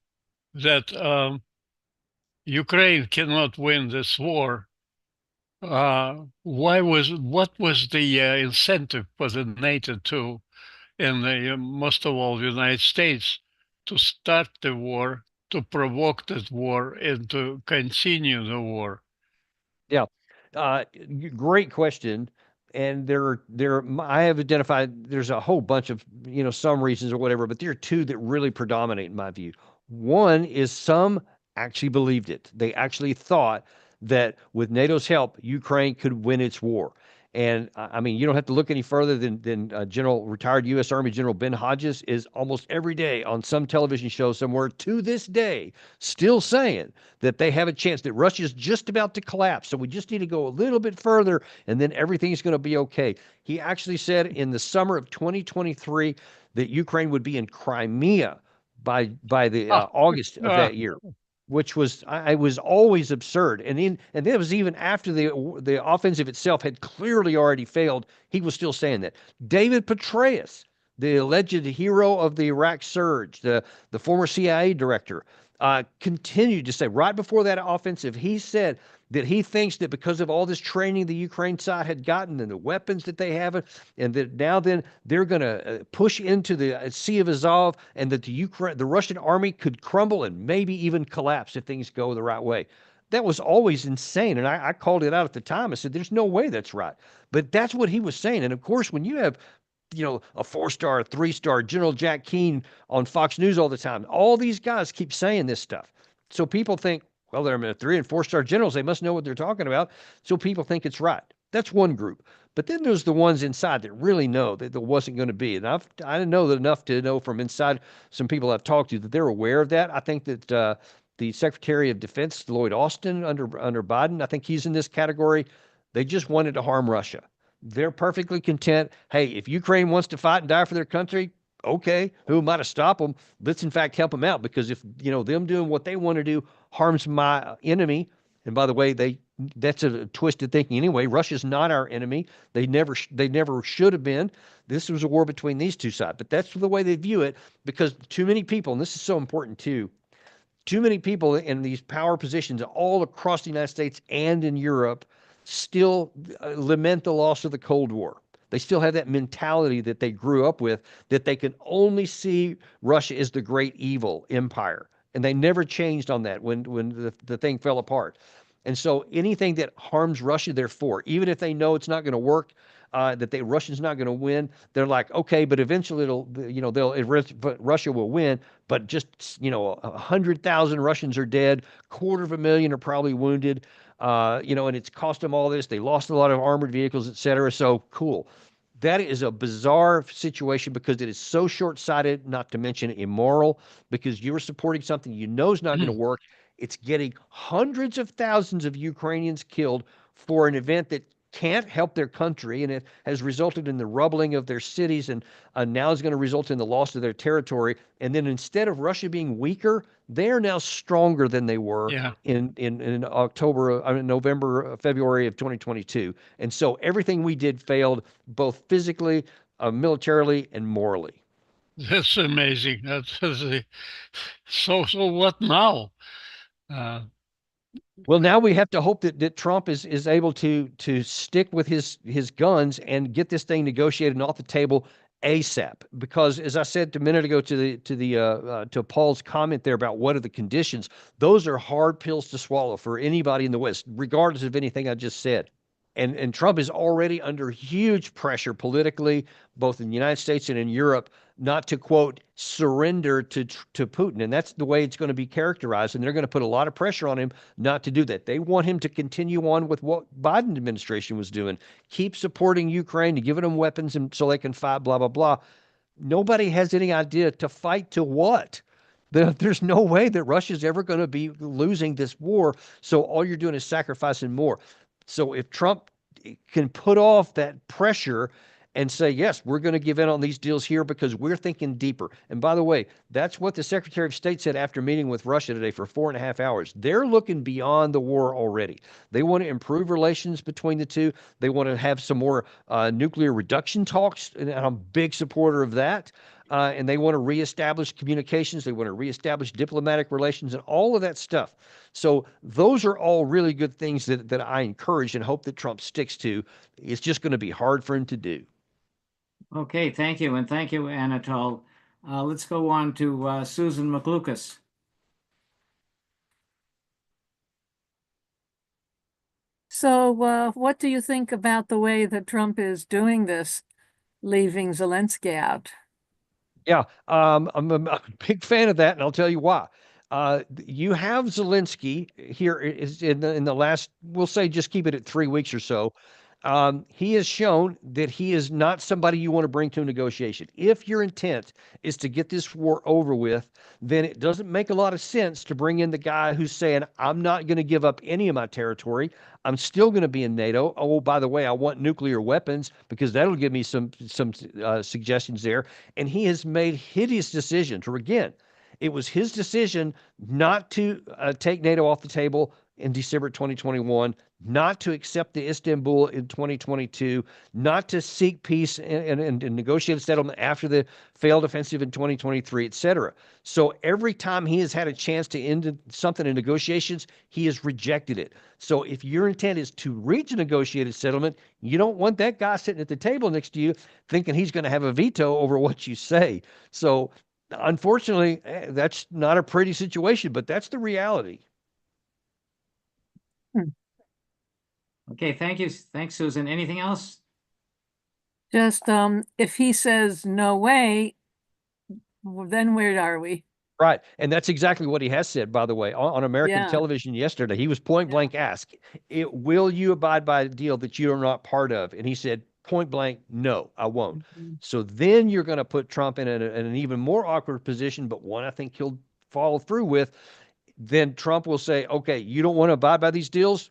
that Ukraine cannot win this war, what was the incentive for the NATO to, and most of all the United States, to start the war, to provoke that war, and to continue the war? Yeah, great question. And I have identified there's a whole bunch of some reasons or whatever, but there are two that really predominate in my view. One is some actually believed it. They actually thought that with NATO's help, Ukraine could win its war. And I mean, you don't have to look any further than retired U.S. Army General Ben Hodges is almost every day on some television show somewhere to this day still saying that they have a chance, that Russia's just about to collapse. So we just need to go a little bit further and then everything's going to be okay. He actually said in the summer of 2023 that Ukraine would be in Crimea by the August of that year, which was I was always absurd. And that was even after the offensive itself had clearly already failed. He was still saying that. David Petraeus, the alleged hero of the Iraq surge, the former CIA director, continued to say right before that offensive, he said that he thinks that because of all this training the Ukraine side had gotten and the weapons that they have, and that now then they're going to push into the Sea of Azov, and that the Russian army could crumble and maybe even collapse if things go the right way. That was always insane. And I called it out at the time. I said, there's no way that's right. But that's what he was saying. And of course, when you have a 4-star, a 3-star, General Jack Keane on Fox News all the time, all these guys keep saying this stuff. So people think, well, they're 3- and 4-star generals. They must know what they're talking about. So people think it's right. That's one group. But then there's the ones inside that really know that there wasn't going to be. And I know that enough to know from inside some people I've talked to that they're aware of that. I think that the Secretary of Defense, Lloyd Austin, under Biden, I think he's in this category. They just wanted to harm Russia. They're perfectly content. Hey, if Ukraine wants to fight and die for their country, okay, who am I to stop them? Let's in fact help them out, because if them doing what they want to do harms my enemy, and by the way, that's a twisted thinking anyway. Russia's not our enemy. They never should have been. This was a war between these two sides, but that's the way they view it, because too many people, and this is so important too, too many people in these power positions all across the United States and in Europe still lament the loss of the Cold War. They still have that mentality that they grew up with, that they can only see Russia as the great evil empire. And they never changed on that when the thing fell apart. And so anything that harms Russia, they're for. Even if they know it's not going to work, that Russia's not going to win, they're like, okay, but eventually Russia will win. But just 100,000 Russians are dead, 250,000 are probably wounded, and it's cost them all this. They lost a lot of armored vehicles, et cetera. So cool. That is a bizarre situation because it is so short-sighted, not to mention immoral, because you're supporting something you know is not going to work. It's getting hundreds of thousands of Ukrainians killed for an event that can't help their country, and it has resulted in the rubbling of their cities, and now is going to result in the loss of their territory. And then instead of Russia being weaker, they are now stronger than they were in October, November, February of 2022. And so everything we did failed, both physically, militarily, and morally. That's amazing. So what now? Well, now we have to hope that Trump is able to stick with his guns and get this thing negotiated and off the table ASAP. Because as I said a minute ago to Paul's comment there about what are the conditions, those are hard pills to swallow for anybody in the West, regardless of anything I just said. And Trump is already under huge pressure politically, both in the United States and in Europe, not to, quote, surrender to Putin. And that's the way it's going to be characterized. And they're going to put a lot of pressure on him not to do that. They want him to continue on with what Biden administration was doing, keep supporting Ukraine, to giving them weapons and so they can fight, blah, blah, blah. Nobody has any idea to fight to what. There's no way that Russia's ever going to be losing this war. So all you're doing is sacrificing more. So if Trump can put off that pressure and say, yes, we're going to give in on these deals here because we're thinking deeper. And by the way, that's what the Secretary of State said after meeting with Russia today for 4.5 hours. They're looking beyond the war already. They want to improve relations between the two. They want to have some more nuclear reduction talks, and I'm a big supporter of that. And they want to reestablish communications. They want to reestablish diplomatic relations and all of that stuff. So those are all really good things that I encourage and hope that Trump sticks to. It's just going to be hard for him to do. Okay, thank you. And thank you, Anatol. Let's go on to Susan McLucas. So what do you think about the way that Trump is doing this, leaving Zelensky out? Yeah, I'm a big fan of that, and I'll tell you why. You have Zelensky here is in the last, we'll say, just keep it at 3 weeks or so. He has shown that he is not somebody you want to bring to a negotiation. If your intent is to get this war over with, then it doesn't make a lot of sense to bring in the guy who's saying, I'm not going to give up any of my territory. I'm still going to be in NATO. Oh, by the way, I want nuclear weapons because that'll give me some suggestions there. And he has made hideous decisions. Or again, it was his decision not to take NATO off the table in December 2021, not to accept the Istanbul in 2022, not to seek peace and negotiate a settlement after the failed offensive in 2023, et cetera. So every time he has had a chance to end something in negotiations, he has rejected it. So if your intent is to reach a negotiated settlement, you don't want that guy sitting at the table next to you thinking he's going to have a veto over what you say. So unfortunately, that's not a pretty situation, but that's the reality. Okay, thank you. Thanks, Susan. Anything else? Just if he says no way, well, then where are we? Right. And that's exactly what he has said, by the way, on American television yesterday. He was point blank asked, will you abide by a deal that you are not part of? And he said, point blank, no, I won't. So then you're going to put Trump in an even more awkward position, but one I think he'll follow through with. Then Trump will say, okay, you don't want to abide by these deals?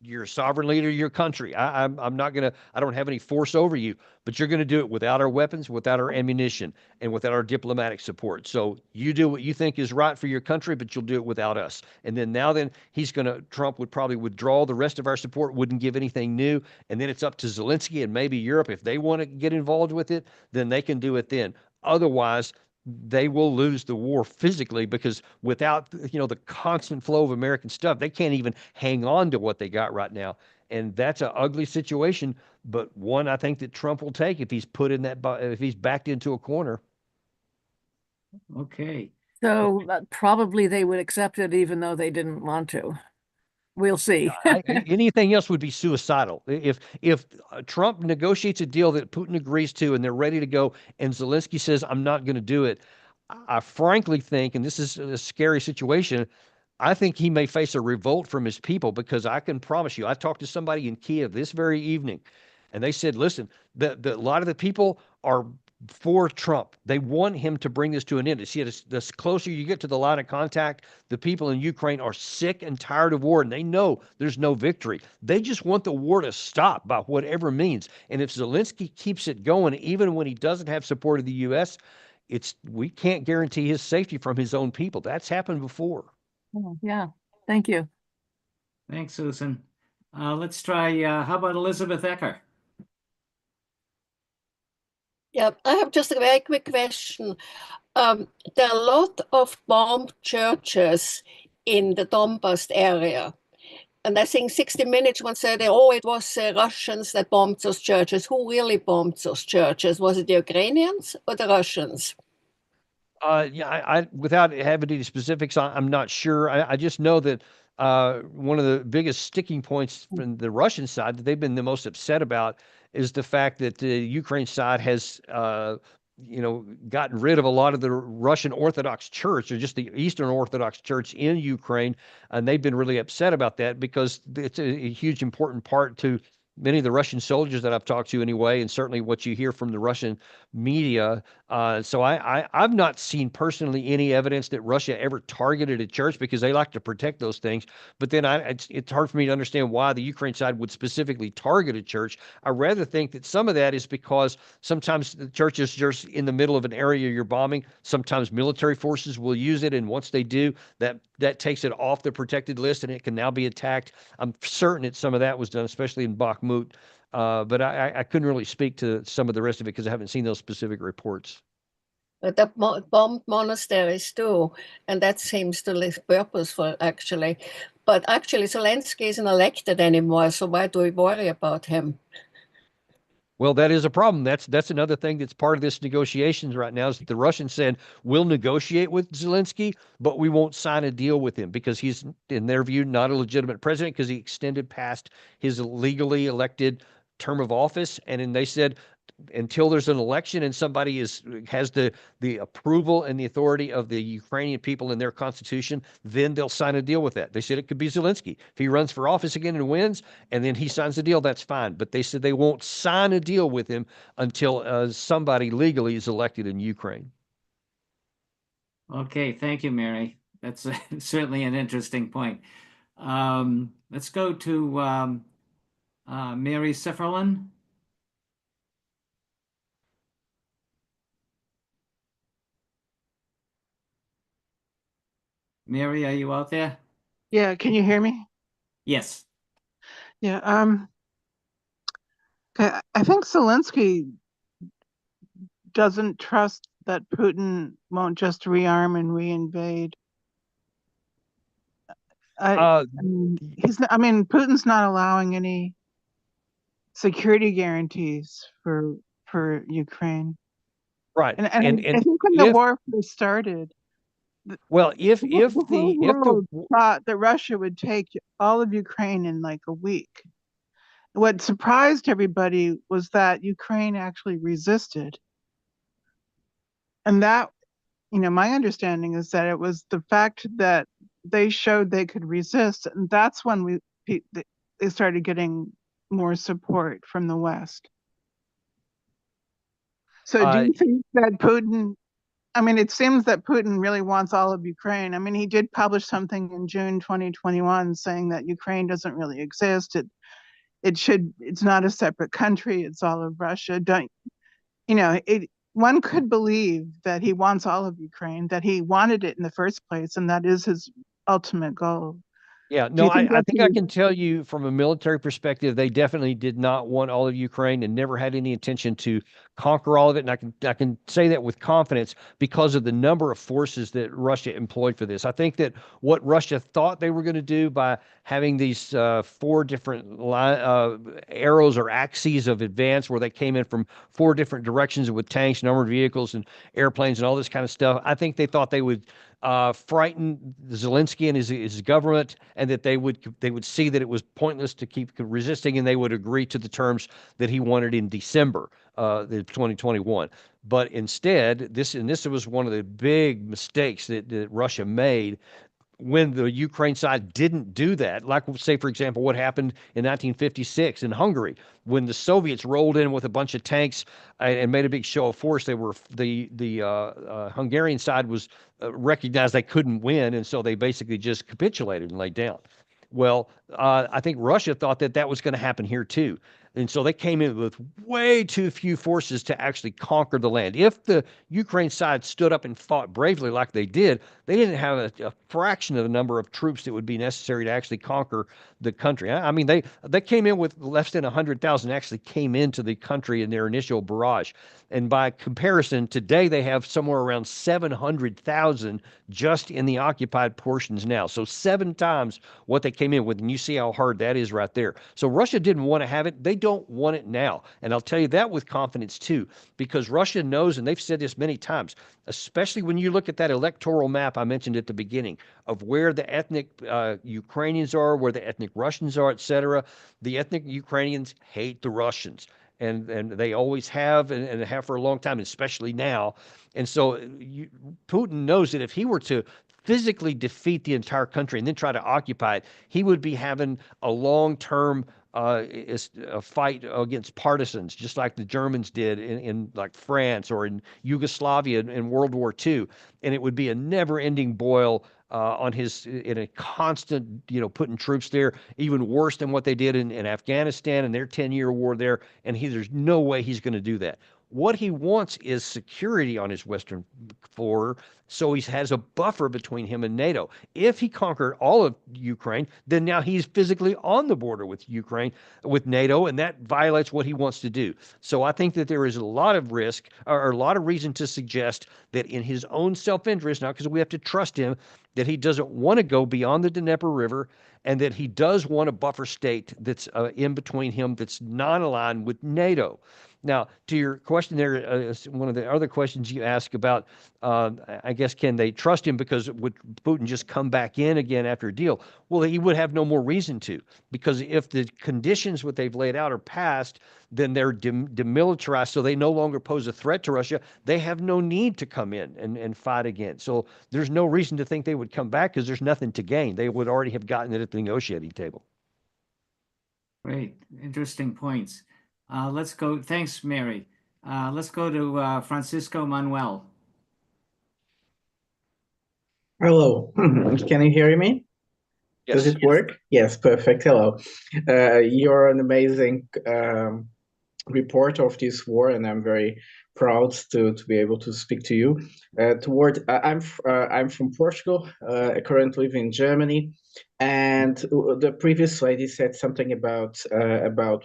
You're a sovereign leader of your country. I'm not going to, I don't have any force over you, but you're going to do it without our weapons, without our ammunition, and without our diplomatic support. So you do what you think is right for your country, but you'll do it without us. And then Trump would probably withdraw the rest of our support, wouldn't give anything new. And then it's up to Zelensky and maybe Europe. If they want to get involved with it, then they can do it then. Otherwise, they will lose the war physically because without, the constant flow of American stuff, they can't even hang on to what they got right now. And that's an ugly situation, but one I think that Trump will take if he's if he's backed into a corner. Okay. So probably they would accept it even though they didn't want to. We'll see. Anything else would be suicidal. If Trump negotiates a deal that Putin agrees to and they're ready to go, and Zelensky says, I'm not going to do it, I frankly think, and this is a scary situation, I think he may face a revolt from his people because I can promise you, I talked to somebody in Kiev this very evening, And they said, listen, a lot of the people are for Trump. They want him to bring this to an end. See, the closer you get to the line of contact, the people in Ukraine are sick and tired of war, and they know there's no victory. They just want the war to stop by whatever means. And if Zelensky keeps it going, even when he doesn't have support of the U.S., we can't guarantee his safety from his own people. That's happened before. Oh, yeah. Thank you. Thanks, Susan. Let's try, how about Elizabeth Ecker? Yeah, I have just a very quick question. There are a lot of bombed churches in the Donbas area. And I think 60 Minutes once said, oh, it was Russians that bombed those churches. Who really bombed those churches? Was it the Ukrainians or the Russians? Yeah, without having any specifics, I'm not sure. I just know that one of the biggest sticking points from the Russian side that they've been the most upset about is the fact that the Ukraine side has, gotten rid of a lot of the Russian Orthodox Church, or just the Eastern Orthodox Church in Ukraine, and they've been really upset about that because it's a huge important part to many of the Russian soldiers that I've talked to anyway, and certainly what you hear from the Russian media. So I've not seen personally any evidence that Russia ever targeted a church, because they like to protect those things. But then it's hard for me to understand why the Ukraine side would specifically target a church. I rather think that some of that is because sometimes the church is just in the middle of an area you're bombing. Sometimes military forces will use it, and once they do, that takes it off the protected list, and it can now be attacked. I'm certain that some of that was done, especially in Bakhmut. But I couldn't really speak to some of the rest of it because I haven't seen those specific reports. The bombed monasteries too, and that seems to be purposeful, actually. But actually, Zelensky isn't elected anymore, so why do we worry about him? Well, that is a problem. That's another thing that's part of this negotiations right now, is that the Russians said, we'll negotiate with Zelensky, but we won't sign a deal with him because he's, in their view, not a legitimate president because he extended past his legally elected term of office. And then they said, until there's an election and somebody has the approval and the authority of the Ukrainian people in their constitution, then they'll sign a deal with that. They said it could be Zelensky. If he runs for office again and wins, and then he signs the deal, that's fine. But they said they won't sign a deal with him until somebody legally is elected in Ukraine. Okay, thank you, Mary. That's certainly an interesting point. Let's go to Mary Sifferlin. Mary, are you out there? Yeah, can you hear me? Yes. Yeah, okay, I think Zelensky doesn't trust that Putin won't just rearm and reinvade. Putin's not allowing any security guarantees for Ukraine. Right. And I think when the war first started, well, if the world thought that Russia would take all of Ukraine in like a week. What surprised everybody was that Ukraine actually resisted. And that, my understanding is that it was the fact that they showed they could resist, and that's when they started getting more support from the West. So do you think that Putin, it seems that Putin really wants all of Ukraine. He did publish something in June 2021 saying that Ukraine doesn't really exist. It's not a separate country. It's all of Russia. One could believe that he wants all of Ukraine, that he wanted it in the first place, and that is his ultimate goal. Yeah, no, I think I can tell you from a military perspective, they definitely did not want all of Ukraine and never had any intention to conquer all of it. And I can say that with confidence because of the number of forces that Russia employed for this. I think that what Russia thought they were going to do by having these 4 different arrows or axes of advance where they came in from 4 different directions with tanks and armored vehicles and airplanes and all this kind of stuff, I think they thought they would frighten Zelensky and his government, and that they would see that it was pointless to keep resisting, and they would agree to the terms that he wanted in December 2021. But instead, this was one of the big mistakes that Russia made. when the Ukraine side didn't do that, like say, for example, what happened in 1956 in Hungary, when the Soviets rolled in with a bunch of tanks and made a big show of force. The Hungarian side was recognized they couldn't win, and so they basically just capitulated and laid down. Well, I think Russia thought that that was going to happen here too. And so they came in with way too few forces to actually conquer the land. If the Ukraine side stood up and fought bravely like they did, they didn't have a fraction of the number of troops that would be necessary to actually conquer the country. I mean, they came in with less than 100,000 actually came into the country in their initial barrage. And by comparison, today they have somewhere around 700,000 just in the occupied portions now. So 7 times what they came in with. And you see how hard that is right there. So Russia didn't want to have it. They don't want it now. And I'll tell you that with confidence too, because Russia knows, and they've said this many times, especially when you look at that electoral map I mentioned at the beginning of where the ethnic Ukrainians are, where the ethnic Russians are, etc. The ethnic Ukrainians hate the Russians. And they always have and have for a long time, especially now. And so Putin knows that if he were to physically defeat the entire country and then try to occupy it, he would be having a long-term a fight against partisans, just like the Germans did in like France or in Yugoslavia in World War II. And it would be a never-ending boil in a constant, putting troops there, even worse than what they did in Afghanistan and their 10-year war there. And there's no way he's going to do that. What he wants is security on his western border, so he has a buffer between him and NATO. If he conquered all of Ukraine, then now he's physically on the border with Ukraine, with NATO, and that violates what he wants to do. So I think that there is a lot of risk or a lot of reason to suggest that in his own self-interest, not because we have to trust him, that he doesn't want to go beyond the Dnieper River, and that he does want a buffer state that's in between him that's non-aligned with NATO. Now, to your question there, one of the other questions you asked about, I guess, can they trust him because would Putin just come back in again after a deal? Well, he would have no more reason to, because if the conditions what they've laid out are passed, then they're demilitarized, so they no longer pose a threat to Russia. They have no need to come in and fight again. So there's no reason to think they would come back because there's nothing to gain. They would already have gotten it at the negotiating table. Great, interesting points. Let's go. Thanks, Mary. Let's go to Francisco Manuel. Hello, can you hear me? Yes. Does it work? Yes, perfect. Hello. You're an amazing reporter of this war, and I'm very proud to be able to speak to you. I'm from Portugal. I currently live in Germany, and the previous lady said something about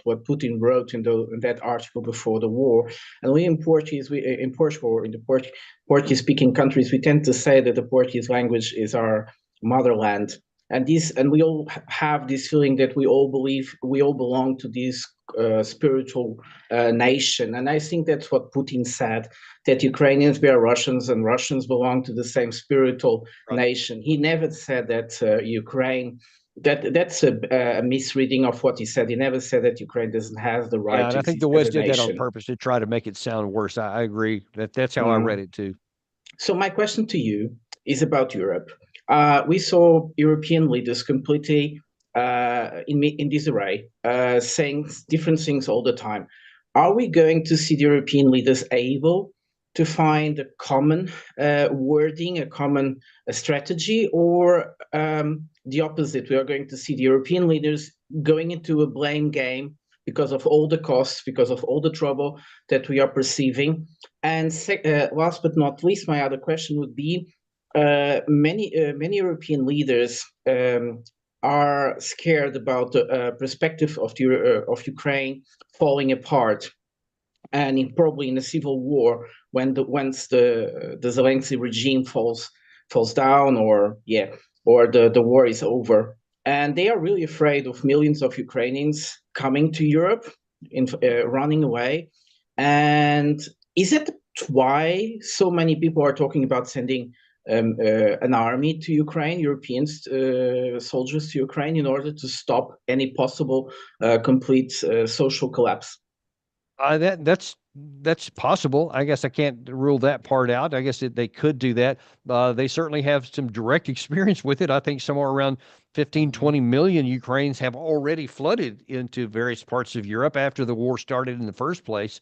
what Putin wrote in that article before the war. And we in Portuguese, in Portugal, in the Portuguese-speaking countries, we tend to say that the Portuguese language is our motherland. And we all have this feeling that we all belong to this spiritual nation. And I think that's what Putin said, that Ukrainians were Russians and Russians belong to the same spiritual nation. He never said that Ukraine, that's a misreading of what he said. He never said that Ukraine doesn't have the right to and I think the West did that on purpose to try to make it sound worse. I agree. That's how I read it too. So my question to you is about Europe. We saw European leaders completely in disarray, saying different things all the time. Are we going to see the European leaders able to find a common wording, a common strategy, or the opposite? We are going to see the European leaders going into a blame game because of all the costs, because of all the trouble that we are perceiving. And last but not least, my other question would be, many European leaders are scared about the perspective of Ukraine falling apart, and probably in a civil war once the Zelensky regime falls down, or the war is over. And they are really afraid of millions of Ukrainians coming to Europe, running away. And is that why so many people are talking about sending an army to Ukraine, European soldiers to Ukraine, in order to stop any possible complete social collapse? That's possible. I guess I can't rule that part out. I guess they could do that. They certainly have some direct experience with it. I think somewhere around 15, 20 million Ukrainians have already flooded into various parts of Europe after the war started in the first place.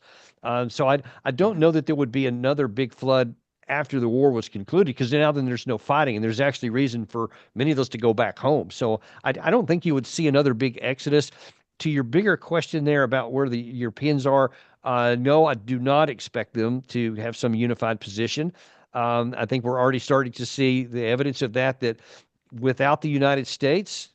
So I don't know that there would be another big flood after the war was concluded, because now then there's no fighting and there's actually reason for many of those to go back home. So I don't think you would see another big exodus. To your bigger question there about where the Europeans are, no, I do not expect them to have some unified position. I think we're already starting to see the evidence of that, that without the United States,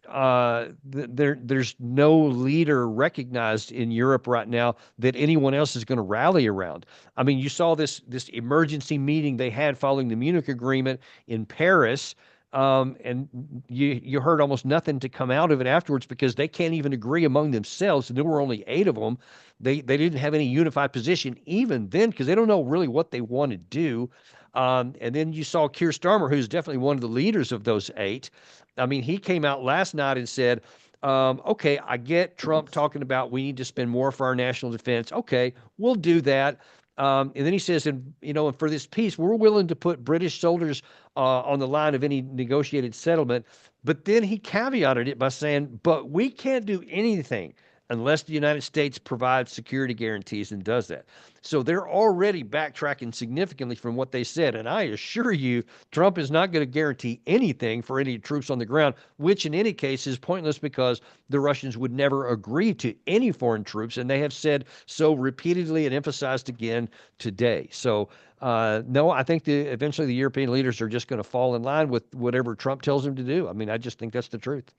there's no leader recognized in Europe right now that anyone else is going to rally around. I mean, you saw this emergency meeting they had following the Munich Agreement in Paris. And you heard almost nothing to come out of it afterwards, because they can't even agree among themselves. And there were only 8 of them. They didn't have any unified position even then, because they don't know really what they want to do. And then you saw Keir Starmer, who's definitely one of the leaders of those 8. I mean, he came out last night and said, okay, I get Trump talking about we need to spend more for our national defense. Okay, we'll do that. And then he says, and for this peace, we're willing to put British soldiers on the line of any negotiated settlement. But then he caveated it by saying, but we can't do anything unless the United States provides security guarantees and does that. So they're already backtracking significantly from what they said. And I assure you, Trump is not going to guarantee anything for any troops on the ground, which in any case is pointless, because the Russians would never agree to any foreign troops. And they have said so repeatedly and emphasized again today. So no, I think eventually the European leaders are just going to fall in line with whatever Trump tells them to do. I mean, I just think that's the truth.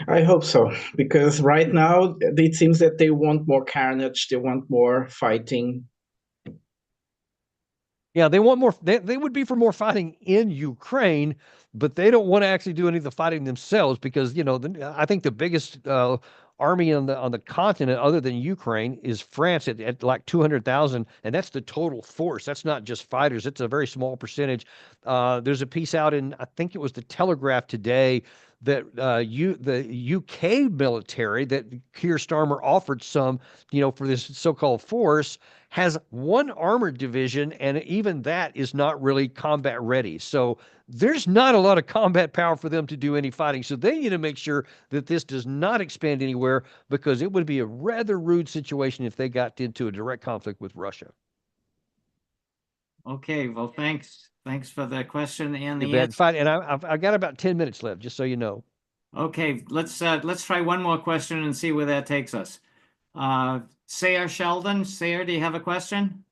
I hope so, because right now it seems that they want more carnage, they want more fighting. Yeah, they want more. They would be for more fighting in Ukraine, but they don't want to actually do any of the fighting themselves, because I think the biggest army on the continent other than Ukraine is France at like 200,000, and that's the total force. That's not just fighters. It's a very small percentage. There's a piece out in, I think it was the Telegraph today, that the UK military that Keir Starmer offered some, for this so-called force, has 1 armored division, and even that is not really combat ready. So there's not a lot of combat power for them to do any fighting. So they need to make sure that this does not expand anywhere, because it would be a rather rude situation if they got into a direct conflict with Russia. Okay, well, thanks for the question and the And answer. I've got about 10 minutes left, just so you know. Okay, let's try one more question and see where that takes us. Sayre Sheldon. Sayre, do you have a question?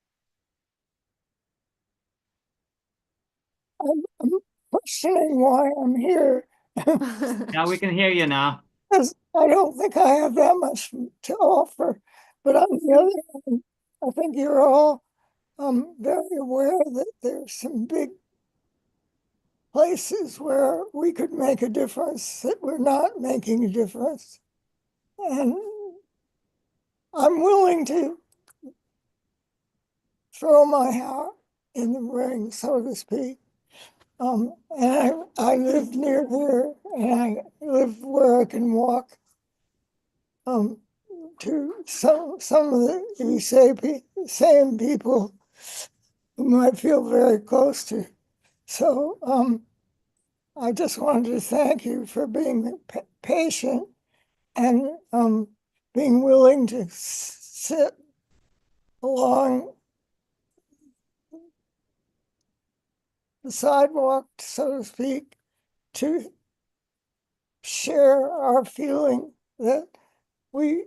I'm questioning why I'm here. Now we can hear you now. Because I don't think I have that much to offer. But on the other hand, I think you're all very aware that there's some big places where we could make a difference that we're not making a difference. And I'm willing to throw my hat in the ring, so to speak. And I live near here, and I live where I can walk to some of the same people whom I feel very close to. So I just wanted to thank you for being patient and being willing to sit along the sidewalk, so to speak, to share our feeling that we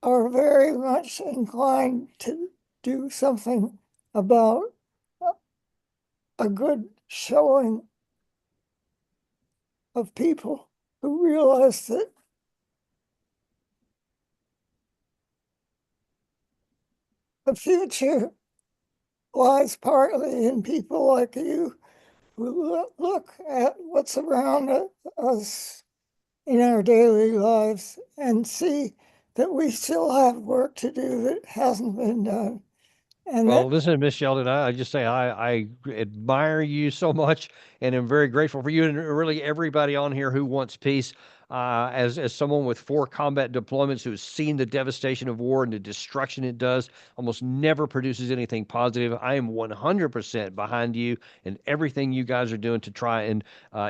are very much inclined to do something about a good showing of people who realize that the future lies partly in people like you who look at what's around us in our daily lives and see that we still have work to do that hasn't been done. And well, listen, Miss Sheldon, I just say I admire you so much, and I'm very grateful for you and really everybody on here who wants peace. as someone with 4 combat deployments who's seen the devastation of war and the destruction it does, almost never produces anything positive. I am 100% behind you and everything you guys are doing to try and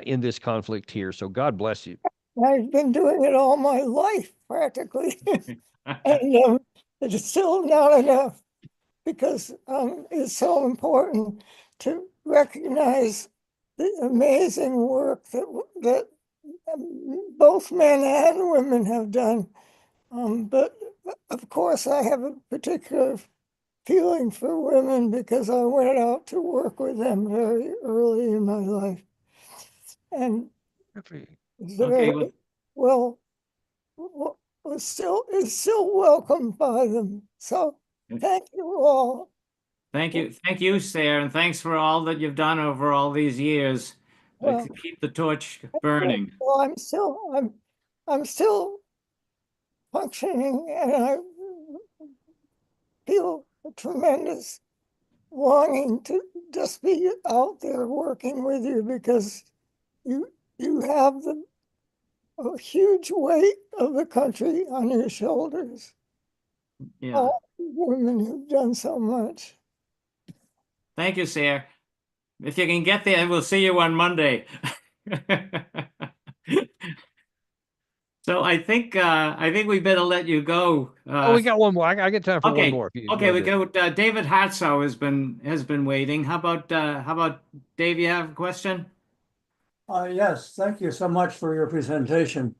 end this conflict here. So God bless you. I've been doing it all my life, practically. And it's still not enough because it's so important to recognize the amazing work that both men and women have done. But of course, I have a particular feeling for women because I went out to work with them very early in my life. And Okay, well, it's still welcomed by them. So thank you all. thank you, Sarah, and thanks for all that you've done over all these years Well, to keep the torch burning. Well, I'm still functioning, and I feel a tremendous longing to just be out there working with you because you have a huge weight of the country on your shoulders. Yeah. All the women who've done so much. Thank you, Sarah. If you can get there, we'll see you on Monday. So I think we better let you go. Oh, we got one more. I get time for one Okay. more. If you Okay, we want to. go. David Hatsow has been waiting. How about Dave? You have a question? Yes, thank you so much for your presentation.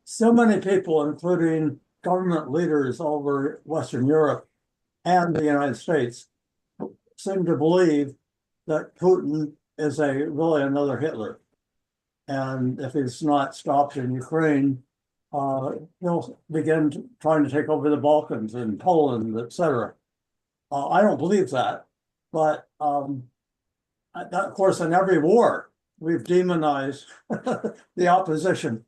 So many people, including government leaders over Western Europe and the United States, seem to believe that Putin is really another Hitler. And if he's not stopped in Ukraine, he'll begin trying to take over the Balkans and Poland, etc. I don't believe that, but of course, in every war, we've demonized the opposition.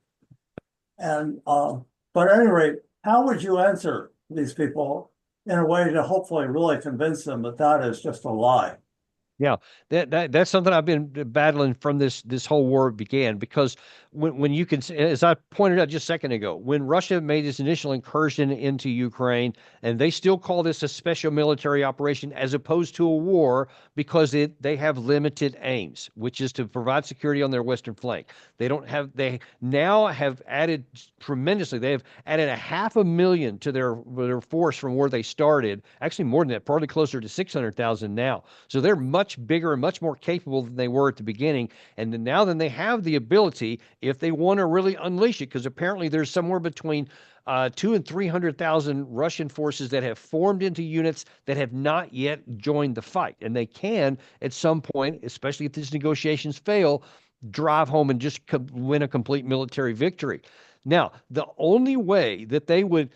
And but at any rate, how would you answer these people in a way to hopefully really convince them that that is just a lie? Yeah, that's something I've been battling from this whole war began, because when you can, as I pointed out just a second ago, when Russia made its initial incursion into Ukraine, and they still call this a special military operation as opposed to a war, because they have limited aims, which is to provide security on their western flank. They now have added tremendously. They have added 500,000 to their force from where they started. Actually, more than that, probably closer to 600,000 now. So they're much bigger and much more capable than they were at the beginning. And now then they have the ability, if they want to really unleash it, because apparently there's somewhere between 200,000 and 300,000 Russian forces that have formed into units that have not yet joined the fight. And they can, at some point, especially if these negotiations fail, drive home and just win a complete military victory. Now, the only way that they would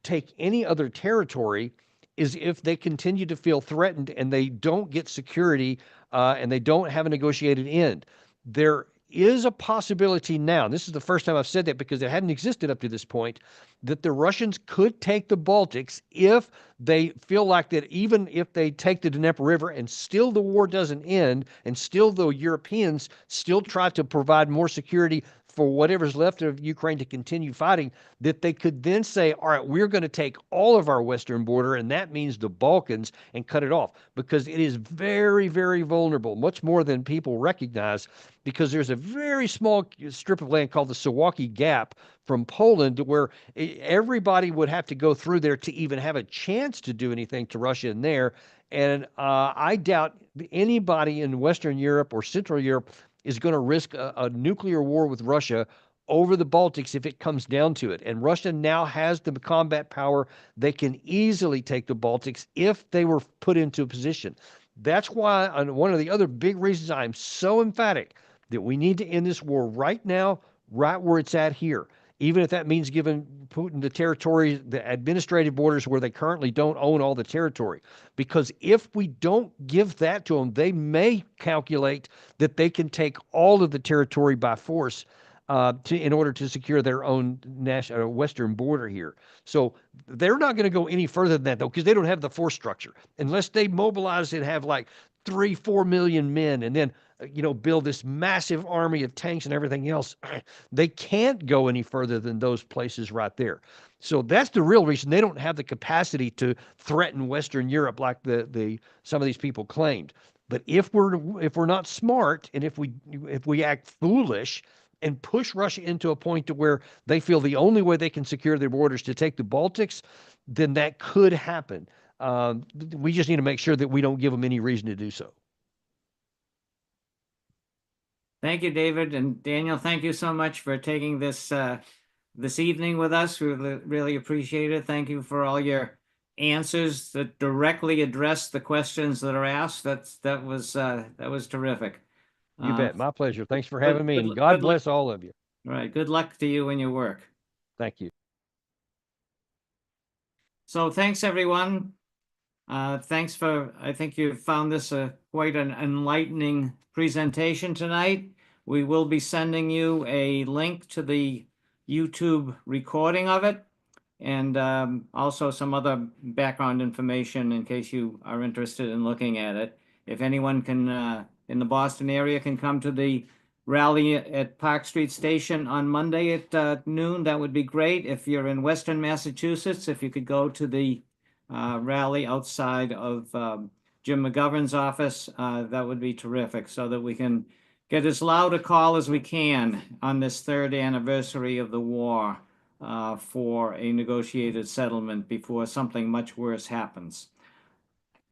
take any other territory is if they continue to feel threatened and they don't get security and they don't have a negotiated end. There is a possibility now, and this is the first time I've said that because it hadn't existed up to this point, that the Russians could take the Baltics if they feel like that even if they take the Dnieper River and still the war doesn't end and still the Europeans still try to provide more security for whatever's left of Ukraine to continue fighting, that they could then say, all right, we're going to take all of our western border, and that means the Balkans, and cut it off, because it is very, very vulnerable, much more than people recognize, because there's a very small strip of land called the Suwalki Gap from Poland to where everybody would have to go through there to even have a chance to do anything to Russia in there. And I doubt anybody in Western Europe or Central Europe is going to risk a nuclear war with Russia over the Baltics if it comes down to it. And Russia now has the combat power. They can easily take the Baltics if they were put into a position. That's why one of the other big reasons I'm so emphatic that we need to end this war right now, right where it's at here, even if that means giving Putin the territory, the administrative borders where they currently don't own all the territory. Because if we don't give that to them, they may calculate that they can take all of the territory by force in order to secure their own national western border here. So they're not going to go any further than that, though, because they don't have the force structure. Unless they mobilize and have like 3, 4 million men and then, build this massive army of tanks and everything else. They can't go any further than those places right there. So that's the real reason they don't have the capacity to threaten Western Europe like some of these people claimed. But if we're not smart, and if we act foolish and push Russia into a point to where they feel the only way they can secure their borders to take the Baltics, then that could happen. We just need to make sure that we don't give them any reason to do so. Thank you, David. And Daniel, thank you so much for taking this this evening with us. We really appreciate it. Thank you for all your answers that directly address the questions that are asked. That was terrific. You bet. My pleasure. Thanks for having me, and God bless all of you. All right. Good luck to you in your work. Thank you. So thanks, everyone. I think you found this quite an enlightening presentation tonight. We will be sending you a link to the YouTube recording of it, and also some other background information in case you are interested in looking at it. If anyone can, in the Boston area, can come to the rally at Park Street Station on Monday at noon, that would be great. If you're in Western Massachusetts, if you could go to the rally outside of Jim McGovern's office, that would be terrific, so that we can get as loud a call as we can on this 3rd anniversary of the war for a negotiated settlement before something much worse happens.